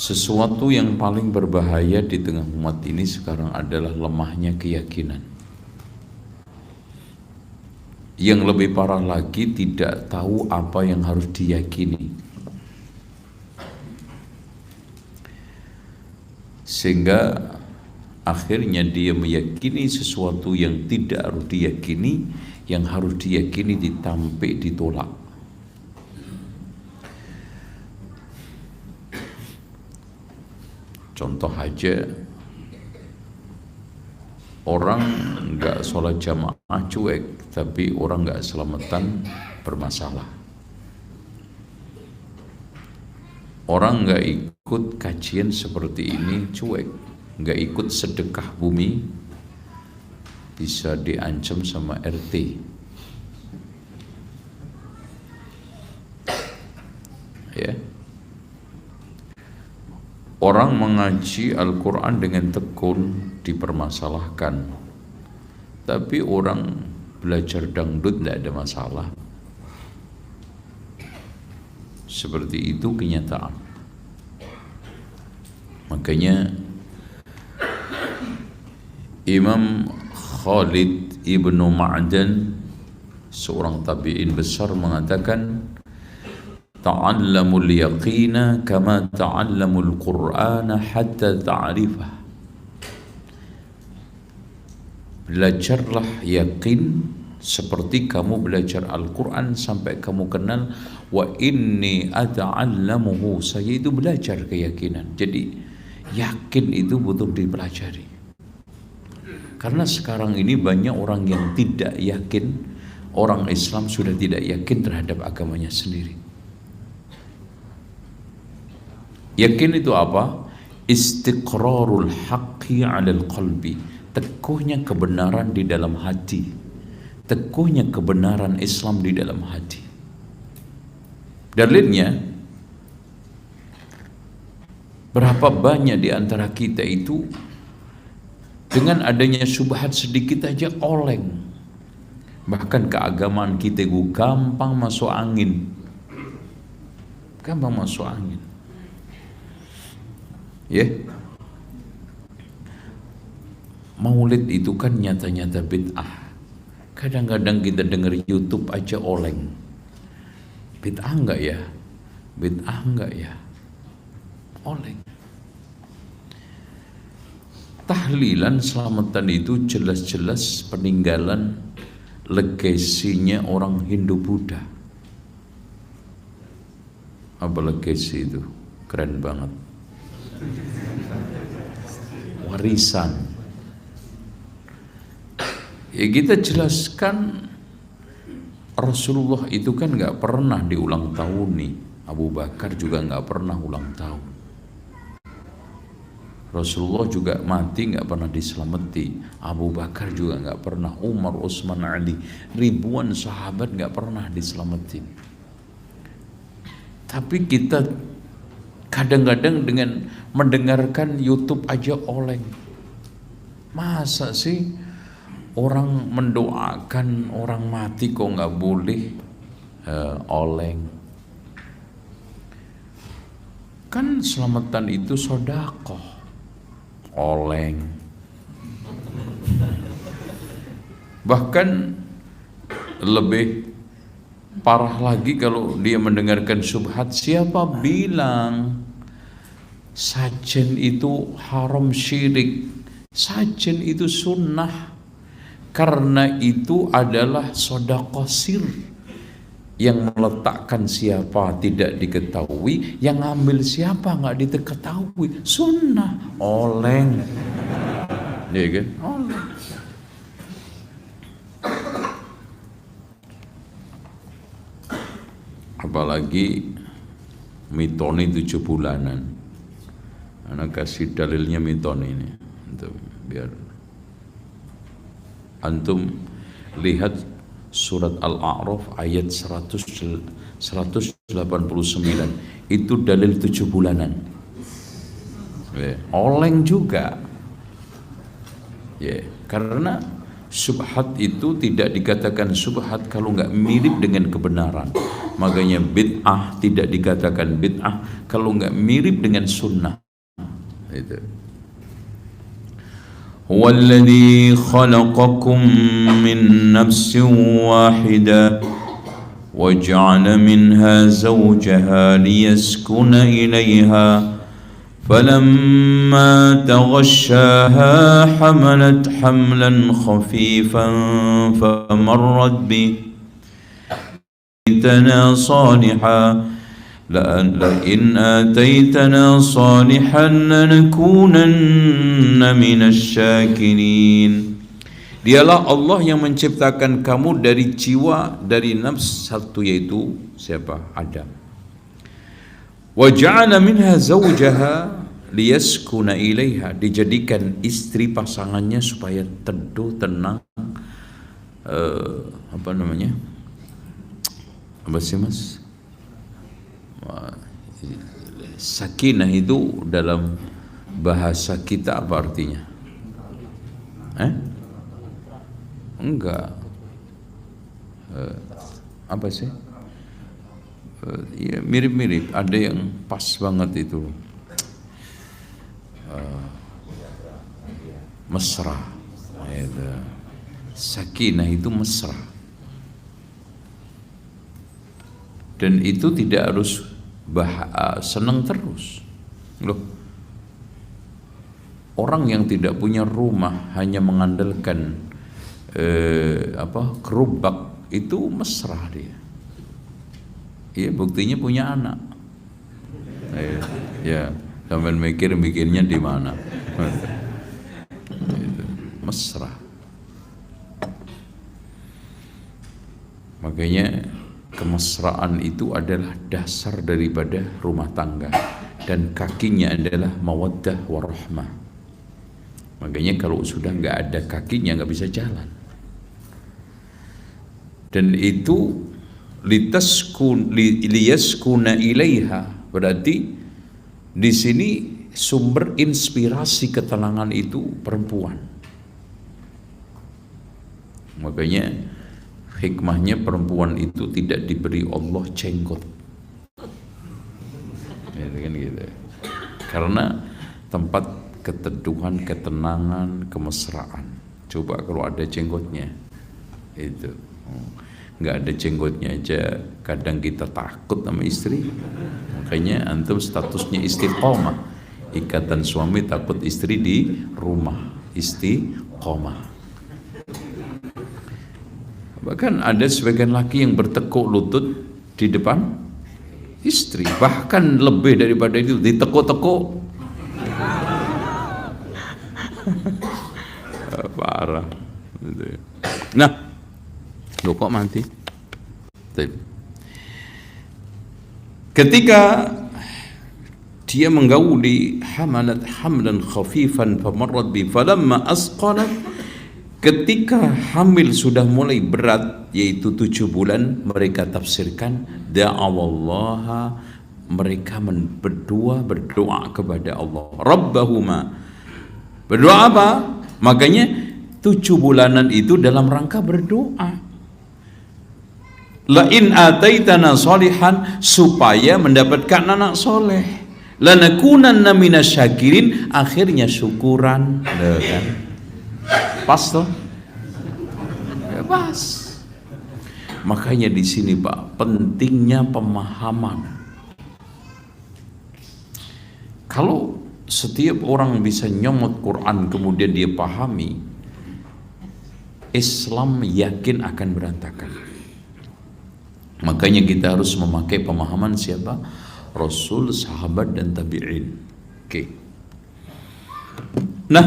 Sesuatu yang paling berbahaya di tengah umat ini sekarang adalah lemahnya keyakinan. Yang lebih parah lagi, tidak tahu apa yang harus diyakini. Sehingga akhirnya dia meyakini sesuatu yang tidak harus diyakini, yang harus diyakini ditampik, ditolak. Contoh aja, orang nggak sholat jamaah cuek, tapi orang nggak selamatan bermasalah. Orang nggak ikut kajian seperti ini cuek, nggak ikut sedekah bumi bisa diancam sama RT. Ya. Orang mengaji Al-Quran dengan tekun dipermasalahkan, tapi orang belajar dangdut tidak ada masalah. Seperti itu kenyataan. Makanya Imam Khalid ibnu Ma'dan, seorang tabi'in besar, mengatakan, ta'allamul yaqina kama ta'allamul qur'ana hatta ta'rifah. Belajarlah yakin seperti kamu belajar Al-Quran sampai kamu kenal. Wa inni ata'allamuhu, saya itu belajar keyakinan. Jadi yakin itu butuh dipelajari. Karena sekarang ini banyak orang yang tidak yakin. Orang Islam sudah tidak yakin terhadap agamanya sendiri. Yakin itu apa? Istiqrarul haqqi 'alal qalbi. Teguhnya kebenaran di dalam hati. Teguhnya kebenaran Islam di dalam hati. Dalilnya, berapa banyak di antara kita itu dengan adanya syubhat sedikit aja oleng. Bahkan keagamaan kita itu gampang masuk angin. Gampang masuk angin. Ya, Maulid itu kan nyata-nyata bid'ah. Kadang-kadang kita dengar YouTube aja oleng. Bid'ah enggak ya? Bid'ah enggak ya? Oleng. Tahlilan selamatan itu jelas-jelas peninggalan legasinya orang Hindu-Buddha. Apa legasi itu? Keren banget. Warisan. Ya, kita jelaskan Rasulullah itu kan nggak pernah diulang tahun nih. Abu Bakar juga nggak pernah ulang tahun. Rasulullah juga mati nggak pernah diselamati. Abu Bakar juga nggak pernah. Umar, Utsman, Ali, ribuan sahabat nggak pernah diselamati. Tapi kita kadang-kadang dengan mendengarkan YouTube aja oleng. Masa sih orang mendoakan orang mati kok nggak boleh oleng? Kan selamatan itu sedekah, oleng. Bahkan lebih parah lagi kalau dia mendengarkan syubhat. Siapa bilang sajen itu haram syirik? Sajen itu sunnah. Karena itu adalah sedekah sir. Yang meletakkan siapa tidak diketahui, yang ngambil siapa nggak diketahui. Sunnah, oleng. Ya kan? Oleng. Apalagi mitoni 7 bulanan. Anak kasih dalilnya mitoni ini untuk biar antum lihat surat Al-A'raf ayat 189. Itu dalil 7 bulanan. Oleng juga. Ya, karena syubhat itu tidak dikatakan syubhat kalau nggak mirip dengan kebenaran. Makanya bid'ah tidak dikatakan bid'ah kalau nggak mirip dengan sunnah. Itu. Huwallazi khalaqakum min nafsin wahidah wa ja'ala minha zawjaha liyaskuna ilaiha falamma taghashaha hamalat hamlan khafifan famarrat bihi آتيتنا صالحا لئن آتيتنا صالحا لنكونن من الشاكرين. Dialah Allah yang menciptakan kamu dari jiwa, dari nafs satu, yaitu siapa? Adam. Wa ja'ala minha zawjaha liyaskuna ilaiha, dijadikan istri pasangannya supaya teduh, tenang, apa namanya? Apa sih mas? Sakinah itu dalam bahasa kita apa artinya? Enggak. Apa sih? Ya mirip-mirip. Ada yang pas banget itu. Mesra. Sakinah itu mesra. Dan itu tidak harus senang terus. Loh, orang yang tidak punya rumah hanya mengandalkan gerobak itu mesra dia. Iya, buktinya punya anak. Ya, sampai mikirnya di mana? Mesra. Makanya kemesraan itu adalah dasar daripada rumah tangga, dan kakinya adalah mawaddah warahmah. Makanya kalau sudah nggak ada kakinya nggak bisa jalan. Dan itu liyaskuna ilaiha, berarti di sini sumber inspirasi ketenangan itu perempuan. Makanya hikmahnya perempuan itu tidak diberi Allah jenggot, ya, kan gitu. Karena tempat keteduhan, ketenangan, kemesraan. Coba kalau ada jenggotnya, itu nggak ada jenggotnya aja, kadang kita takut sama istri. Makanya antum statusnya istiqomah, ikatan suami takut istri di rumah, istiqomah. Bahkan ada sebagian laki yang bertekuk lutut di depan istri, bahkan lebih daripada itu, ditekuk-tekuk. Parah. Nah, loh kok mati? Ketika dia menggauli hamalat hamlan khafifan famarrat bi falamma asqalat, ketika hamil sudah mulai berat, yaitu 7 bulan, mereka tafsirkan da'awallaha, mereka berdoa kepada Allah, rabbahuma, berdoa apa? Makanya 7 bulanan itu dalam rangka berdoa, la in ataitana solihan, supaya mendapatkan anak soleh, lanakunanna minasyakirin, akhirnya syukuran. Kan? Pas toh? Ya pas. Makanya di sini Pak, pentingnya pemahaman. Kalau setiap orang bisa nyomot Quran kemudian dia pahami, Islam yakin akan berantakan. Makanya kita harus memakai pemahaman siapa? Rasul, sahabat, dan tabi'in. Oke. Nah,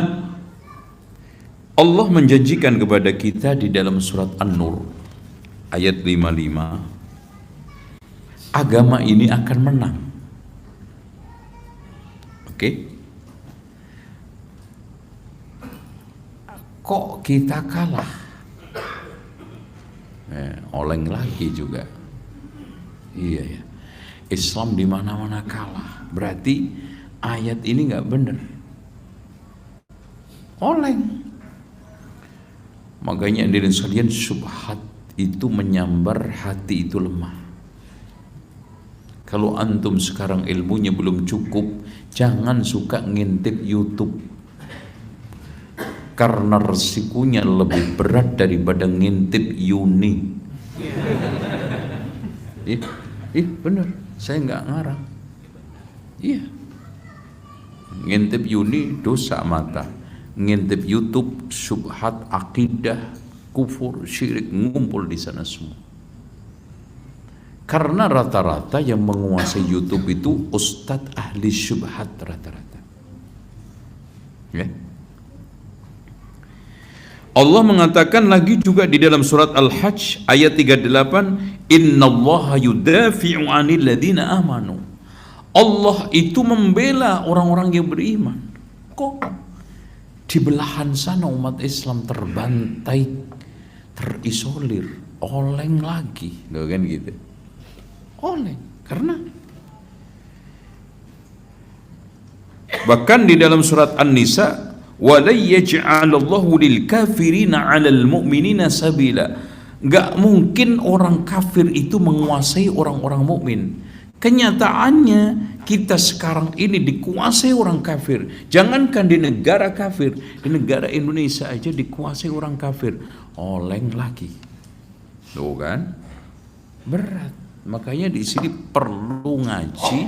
Allah menjanjikan kepada kita di dalam surat An-Nur ayat 55, agama ini akan menang. Oke? Kok kita kalah? Oleng lagi juga. Iya ya. Islam di mana-mana kalah. Berarti ayat ini nggak benar. Oleng. Makanya hadirin sekalian, syubhat itu menyambar hati itu lemah. Kalau antum sekarang ilmunya belum cukup, jangan suka ngintip YouTube, karena resikonya lebih berat daripada ngintip Yuni. Bener, saya nggak ngarang. Iya, ngintip Yuni dosa mata, ngintip YouTube syubhat, akidah, kufur, syirik ngumpul di sana semua. Karena rata-rata yang menguasai YouTube itu ustadz ahli syubhat rata-rata. Ya. Allah mengatakan lagi juga di dalam surat Al-Hajj ayat 38, innallaha yudafi'u 'anil ladzina amanu. Allah itu membela orang-orang yang beriman. Kok di belahan sana umat Islam terbantai, terisolir, oleng lagi, loh kan gitu. Oleh karena bahkan di dalam surat An-Nisa, wa la yaj'alallahu lil kafirina 'alal mu'minina sabila. Enggak mungkin orang kafir itu menguasai orang-orang mukmin. Kenyataannya kita sekarang ini dikuasai orang kafir. Jangankan di negara kafir, di negara Indonesia aja dikuasai orang kafir. Oleng lagi. Tuh kan? Berat. Makanya di sini perlu ngaji,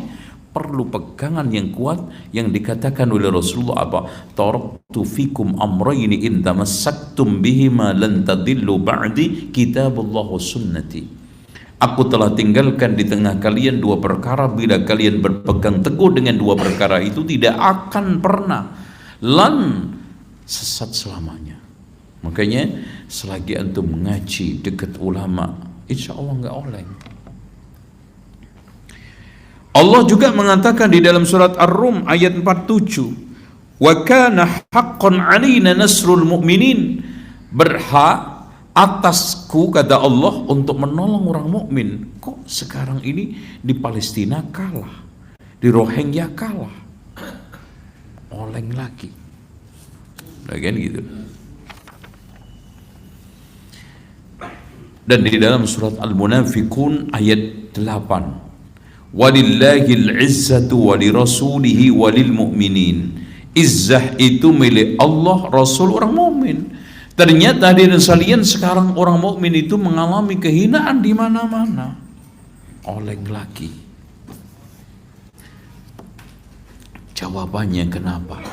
perlu pegangan yang kuat yang dikatakan oleh Rasulullah apa? Taraktu fikum amrayni in tamassaktum bihima lan tadillu ba'di kitabullah wa sunnati. Aku telah tinggalkan di tengah kalian dua perkara, bila kalian berpegang teguh dengan dua perkara itu tidak akan pernah sesat selamanya. Makanya selagi antum mengaji dekat ulama, insya Allah nggak oleng. Allah juga mengatakan di dalam surat Ar-Rum ayat 47, wa kana haqqan 'alaina nasrul mu'minin. Berhak atasku, kata Allah, untuk menolong orang mukmin. Kok sekarang ini di Palestina kalah, di Rohingya kalah, oleng lagi, bagian gitu. Dan di dalam surat Al-Munafiqun ayat 8, walillahil izzatu walirasulihi walil mu'minin. Izzah itu milik Allah, Rasul, orang mukmin. Ternyata hadirin sekalian sekarang orang mukmin itu mengalami kehinaan di mana-mana. Oleng lagi. Jawabannya kenapa?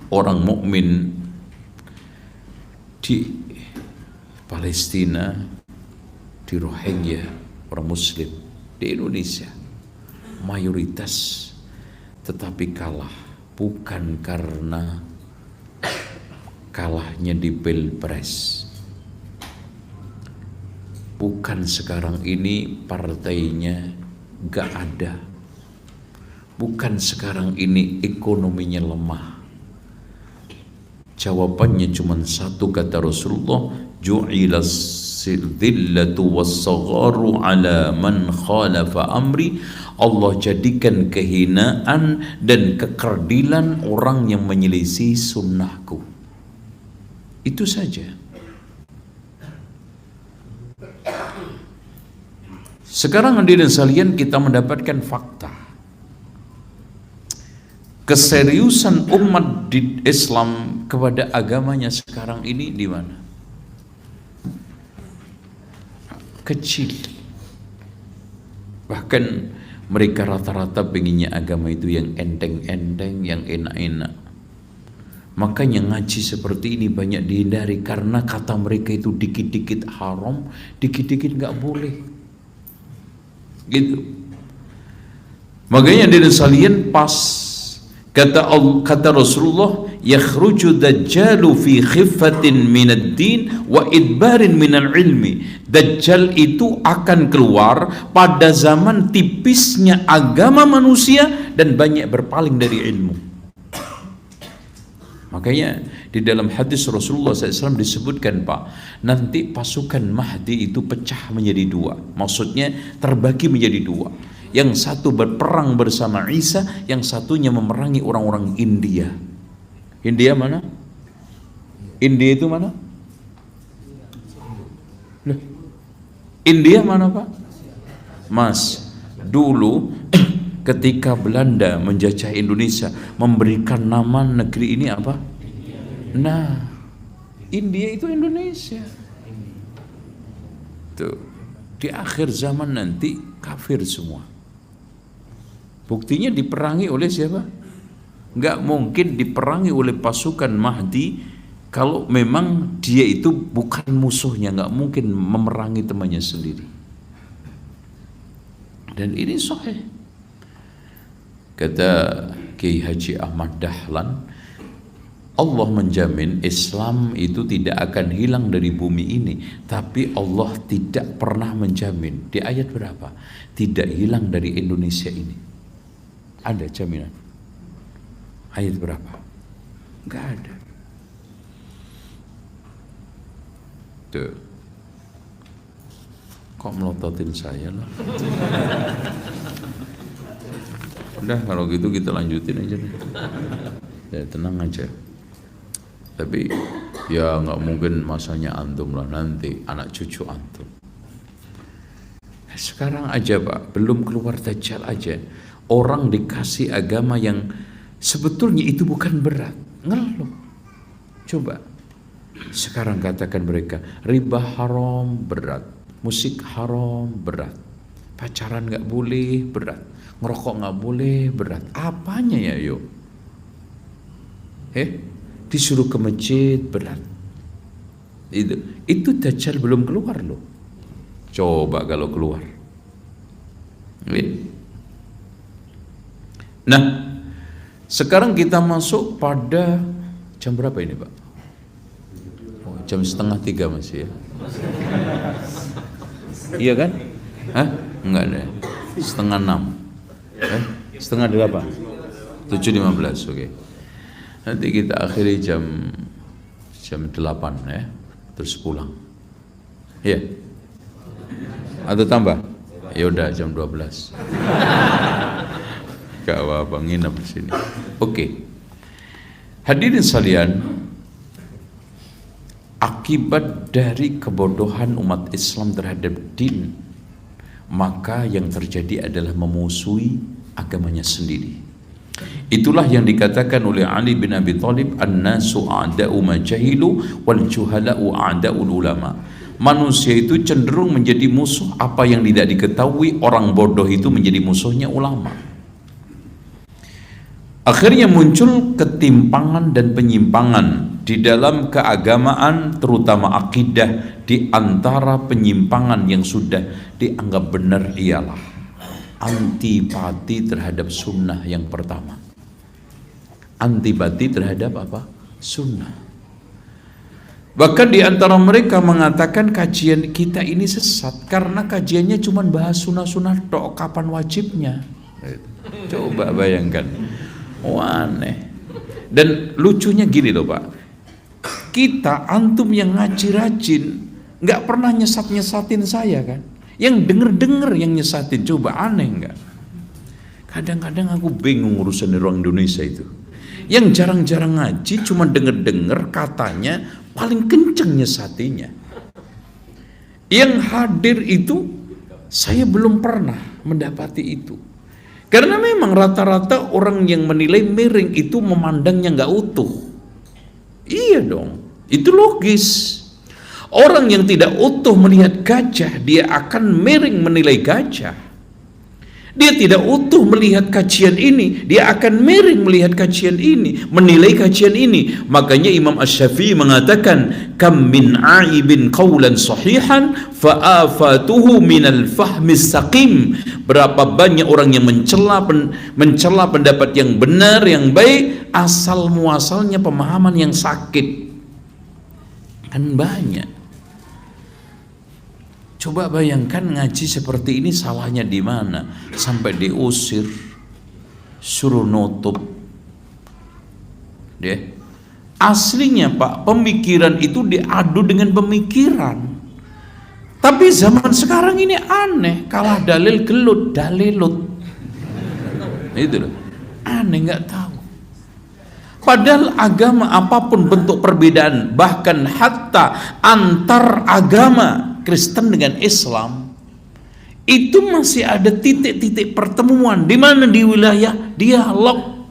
Orang mukmin di Palestina, di Rohingya, orang muslim di Indonesia mayoritas, tetapi kalah bukan karena kalahnya di pilpres, bukan sekarang ini partainya gak ada, bukan sekarang ini ekonominya lemah. Jawabannya cuma satu, kata Rasulullah, ju'ilas dhillatu was-sagharu ala man khalafa amri. Allah jadikan kehinaan dan kekerdilan orang yang menyelisih sunnahku. Itu saja. Sekarang hadirin sekalian, kita mendapatkan fakta. Keseriusan umat di Islam kepada agamanya sekarang ini di mana? Kecil. Bahkan mereka rata-rata pengennya agama itu yang enteng-enteng, yang enak-enak. Makanya ngaji seperti ini banyak dihindari, karena kata mereka itu dikit-dikit haram, dikit-dikit nggak boleh. Gitu. Makanya dari salian pas kata Rasulullah, yakhruju dajjalu fi khiffatin minad din wa idbarin minal ilmi. Dajjal itu akan keluar pada zaman tipisnya agama manusia dan banyak berpaling dari ilmu. Makanya di dalam hadis Rasulullah SAW disebutkan, Pak, nanti pasukan Mahdi itu pecah menjadi dua. Maksudnya terbagi menjadi dua. Yang satu berperang bersama Isa, yang satunya memerangi orang-orang India. India mana? India itu mana? Loh, India mana, Pak? Mas, dulu ketika Belanda menjajah Indonesia, memberikan nama negeri ini apa? Nah, India itu Indonesia. Tuh, di akhir zaman nanti kafir semua. Buktinya diperangi oleh siapa? Nggak mungkin diperangi oleh pasukan Mahdi kalau memang dia itu bukan musuhnya. Nggak mungkin memerangi temannya sendiri. Dan ini sahih. Kata Kiai Haji Ahmad Dahlan, Allah menjamin Islam itu tidak akan hilang dari bumi ini, tapi Allah tidak pernah menjamin. Di ayat berapa? Tidak hilang dari Indonesia ini. Ada jaminan? Ayat berapa? Enggak ada. Tuh. Kok melototin saya lah? Udah, kalau gitu kita lanjutin aja deh. Ya, tenang aja. Tapi ya nggak mungkin masanya antum lah, nanti anak cucu antum. Sekarang aja Pak, belum keluar Dajjal aja, orang dikasih agama yang sebetulnya itu bukan berat, ngeluh. Coba sekarang katakan mereka, riba haram berat, musik haram berat, pacaran nggak boleh berat, ngerokok nggak boleh berat. Apanya ya yuk? Disuruh ke masjid berat. Itu Dajjal belum keluar loh. Coba kalau keluar. Nah, sekarang kita masuk pada jam berapa ini Pak? Oh, jam 2:30 masih ya? Iya kan? Hah? Enggak ada. 5:30. 5:30. 7:15, oke. Nanti kita akhiri jam 8 ya, terus pulang. Ya. Atau tambah? Ya udah jam 12. Gak apa-apa, nginep di sini. Oke. Hadirin sekalian, akibat dari kebodohan umat Islam terhadap din, maka yang terjadi adalah memusuhi agamanya sendiri. Itulah yang dikatakan oleh Ali bin Abi Thalib, an-nasu a'da'u ma jahilu wal juhala'u a'da'ul ulama. Manusia itu cenderung menjadi musuh apa yang tidak diketahui, orang bodoh itu menjadi musuhnya ulama. Akhirnya muncul ketimpangan dan penyimpangan di dalam keagamaan, terutama akidah. Di antara penyimpangan yang sudah dianggap benar ialah antipati terhadap sunnah yang pertama. Antipati terhadap apa? Sunnah. Bahkan di antara mereka mengatakan kajian kita ini sesat karena kajiannya cuma bahas sunnah-sunnah tok, kapan wajibnya. Coba bayangkan. Oh, aneh. Dan lucunya gini loh Pak, kita antum yang ngaji rajin nggak pernah nyesat-nyesatin saya kan. Yang denger yang nyesatin, coba aneh nggak? Kadang-kadang aku bingung urusan orang Indonesia itu. Yang jarang-jarang ngaji cuma denger katanya paling kenceng nyesatinya. Yang hadir itu saya belum pernah mendapati itu. Karena memang rata-rata orang yang menilai miring itu memandangnya nggak utuh. Iya dong, itu logis. Orang yang tidak utuh melihat gajah, dia akan miring menilai gajah. Dia tidak utuh melihat kajian ini, dia akan miring melihat kajian ini, menilai kajian ini. Makanya Imam Asy-Syafi'i mengatakan, kam min aibin qawlan sahihan fa'afatuhu minal fahmis saqim. Berapa banyak orang yang mencela pendapat yang benar, yang baik, asal muasalnya pemahaman yang sakit. Kan banyak. Coba bayangkan ngaji seperti ini salahnya di mana? Sampai diusir, suruh nutup. Deh. Aslinya Pak, pemikiran itu diadu dengan pemikiran. Tapi zaman sekarang ini aneh, kalah dalil gelut, dalilut. Itu loh. Aneh, nggak tahu. Padahal agama apapun bentuk perbedaan, bahkan hatta antar agama Kristen dengan Islam itu masih ada titik-titik pertemuan di mana di wilayah dialog.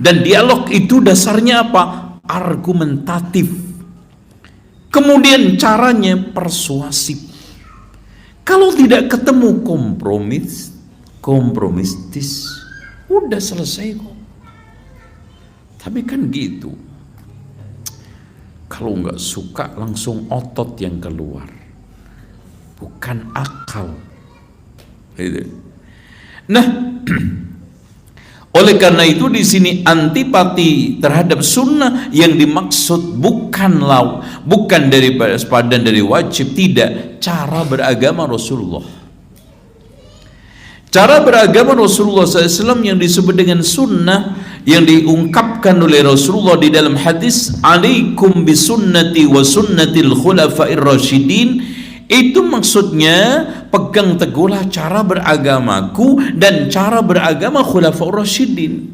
Dan dialog itu dasarnya apa? Argumentatif. Kemudian caranya persuasif. Kalau tidak ketemu kompromistis, udah selesai kok. Tapi kan gitu. Kalau nggak suka langsung otot yang keluar, bukan akal. Gitu. Nah, oleh karena itu di sini antipati terhadap sunnah yang dimaksud bukan daripada sepadan dari wajib, tidak, cara beragama Rasulullah. Cara beragama Rasulullah SAW yang disebut dengan sunnah yang diungkapkan oleh Rasulullah di dalam hadis, alaikum bisunnati wa sunnatil khulafa'ir rasyidin, itu maksudnya pegang teguhlah cara beragamaku dan cara beragama khulafa'ur rasyidin.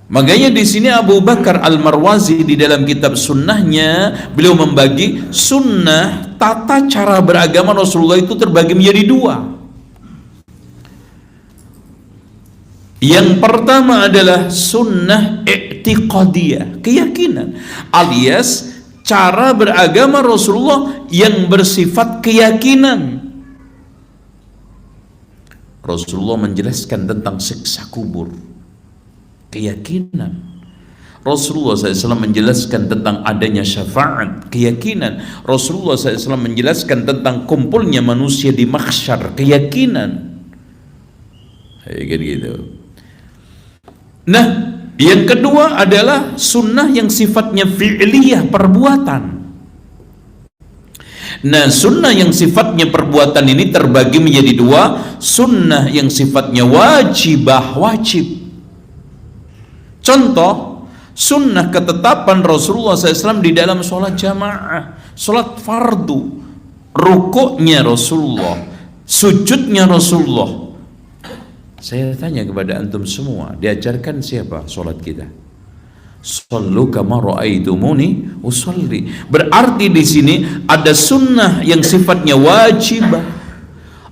Makanya di sini Abu Bakar Al-Marwazi di dalam kitab sunnahnya, beliau membagi sunnah, tata cara beragama Rasulullah itu terbagi menjadi dua. Yang pertama adalah sunnah i'tiqadiyah, keyakinan, alias cara beragama Rasulullah yang bersifat keyakinan. Rasulullah menjelaskan tentang siksa kubur, keyakinan. Rasulullah SAW menjelaskan tentang adanya syafaat, keyakinan. Rasulullah SAW menjelaskan tentang kumpulnya manusia di mahsyar, keyakinan. Kayak gitu. Nah, yang kedua adalah sunnah yang sifatnya fi'liyah, perbuatan. Nah, sunnah yang sifatnya perbuatan ini terbagi menjadi dua. Sunnah yang sifatnya wajibah, wajib. Contoh, sunnah ketetapan Rasulullah SAW di dalam sholat jamaah, sholat fardu, rukuknya Rasulullah, sujudnya Rasulullah. Saya tanya kepada antum semua, diajarkan siapa sholat kita? Shallu kama ra'aitumuni usolli. Berarti di sini ada sunnah yang sifatnya wajibah.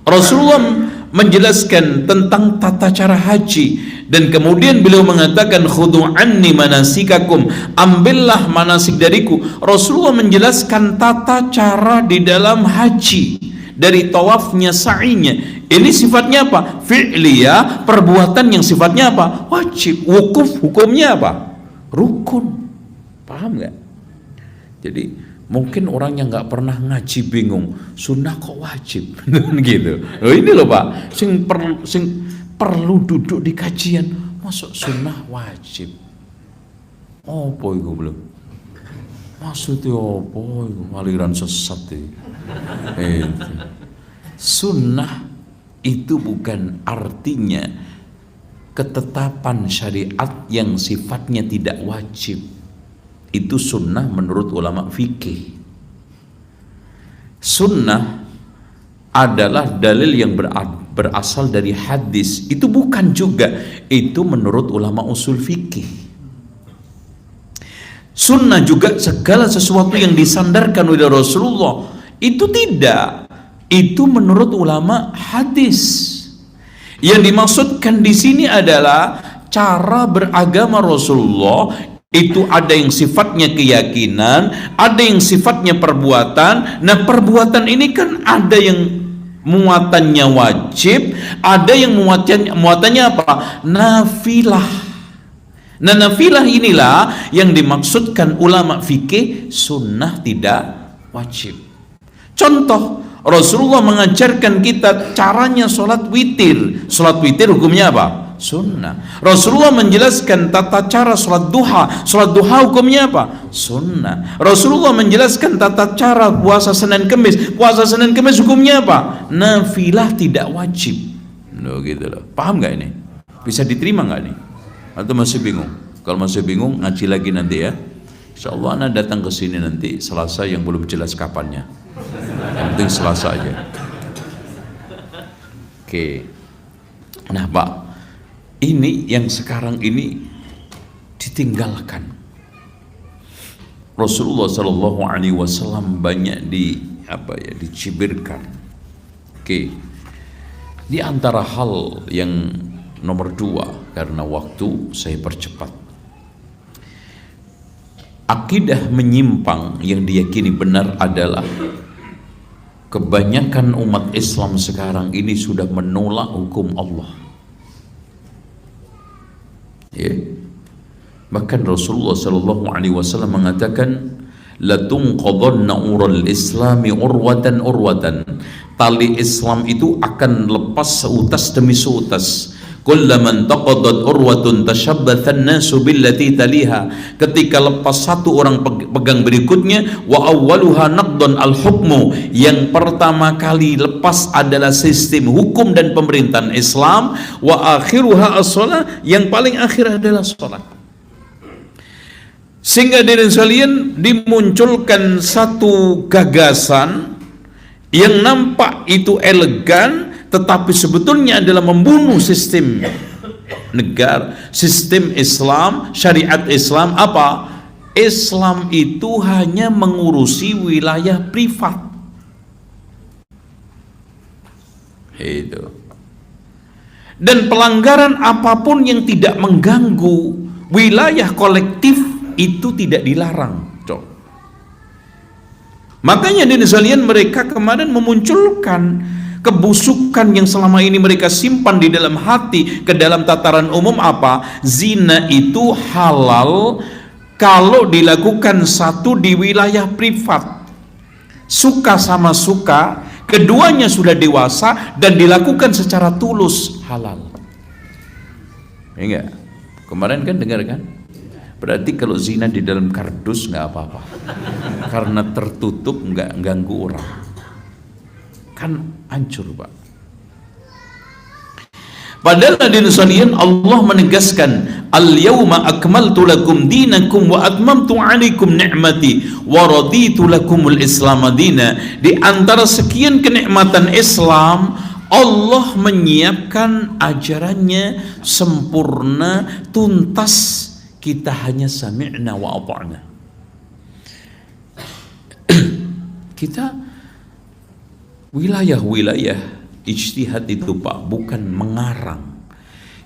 Rasulullah menjelaskan tentang tata cara haji, dan kemudian beliau mengatakan khudu anni manasikakum, ambillah manasik dariku. Rasulullah menjelaskan tata cara di dalam haji, dari tawafnya, sa'inya. Ini sifatnya apa? Fi'liyah, perbuatan yang sifatnya apa? Wajib. Wukuf hukumnya apa? Rukun. Paham nggak? Jadi mungkin orang yang nggak pernah ngaji bingung, sunnah kok wajib? Gitu. Oh, ini loh Pak, sing perlu duduk di kajian, masuk sunnah wajib. Oh boy, gue belum. Maksudnya apa? Aliran sesat itu. Sunnah itu bukan artinya ketetapan syariat yang sifatnya tidak wajib. Itu sunnah menurut ulama fikih. Sunnah adalah dalil yang berasal dari hadis. Itu bukan juga, itu menurut ulama usul fikih. Sunnah juga segala sesuatu yang disandarkan oleh Rasulullah, itu tidak. Itu menurut ulama hadis. Yang dimaksudkan di sini adalah cara beragama Rasulullah itu ada yang sifatnya keyakinan, ada yang sifatnya perbuatan. Nah, perbuatan ini kan ada yang muatannya wajib, ada yang muatannya apa? Nafilah. Nah, nafilah inilah yang dimaksudkan ulama fikih sunnah tidak wajib. Contoh, Rasulullah mengajarkan kita caranya sholat witir. Sholat witir hukumnya apa? Sunnah. Rasulullah menjelaskan tata cara sholat duha. Sholat duha hukumnya apa? Sunnah. Rasulullah menjelaskan tata cara puasa Senin Kemis. Puasa Senin Kemis hukumnya apa? Nafilah, tidak wajib. Loh, gitu loh. Paham nggak ini? Bisa diterima nggak nih? Atau masih bingung? Kalau masih bingung, ngaji lagi nanti ya. Insya Allah Anda datang ke sini nanti Selasa, yang belum jelas kapannya. Yang penting Selasa aja. Oke. Nah Pak, ini yang sekarang ini ditinggalkan. Rasulullah SAW banyak dicibirkan. Oke. Di antara hal yang nomor 2, karena waktu saya percepat. Akidah menyimpang yang diyakini benar adalah kebanyakan umat Islam sekarang ini sudah menolak hukum Allah. Ya. Bahkan Rasulullah sallallahu alaihi wasallam mengatakan, latunqadhanna ural islami urwatan urwatan. Tali Islam itu akan lepas seutas demi seutas. Kullaman taqadat urwatun tashabbathan nasu billati taliha. Ketika lepas satu orang pegang berikutnya, wa awwaluha naqdan al-hukmu. Yang pertama kali lepas adalah sistem hukum dan pemerintahan Islam, wa akhiruha as-shalah, yang paling akhir adalah salat. Sehingga dari sekalian dimunculkan satu gagasan yang nampak itu elegan, tetapi sebetulnya adalah membunuh sistem negara, sistem Islam, syariat Islam. Apa? Islam itu hanya mengurusi wilayah privat. Itu. Dan pelanggaran apapun yang tidak mengganggu wilayah kolektif itu tidak dilarang. Makanya di sekalian mereka kemarin memunculkan kebusukan yang selama ini mereka simpan di dalam hati ke dalam tataran umum. Apa? Zina itu halal kalau dilakukan satu di wilayah privat, suka sama suka, keduanya sudah dewasa dan dilakukan secara tulus, halal. Enggak? Kemarin kan dengar kan? Berarti kalau zina di dalam kardus nggak apa-apa, karena tertutup, nggak ganggu orang. Kan hancur, Pak. Padahal hadirin sekalian, Allah menegaskan, al-yawma akmaltu lakum dinakum wa atmamtu alaikum ni'mati wa raditu lakumul islam madina. Di antara sekian kenikmatan Islam, Allah menyiapkan ajarannya sempurna, tuntas. Kita hanya sami'na wa ata'na. Kita wilayah-wilayah ijtihad itu, Pak, bukan mengarang.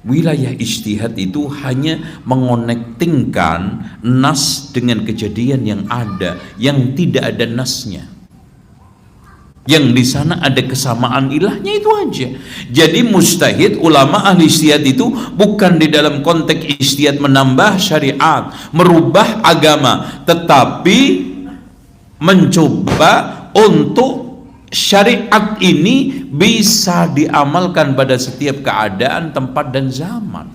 Wilayah ijtihad itu hanya mengonektingkan nas dengan kejadian yang ada, yang tidak ada nasnya. Yang di sana ada kesamaan ilahnya, itu aja. Jadi mujtahid, ulama ahli ijtihad itu bukan di dalam konteks ijtihad menambah syariat, merubah agama, tetapi mencoba untuk syariat ini bisa diamalkan pada setiap keadaan, tempat dan zaman.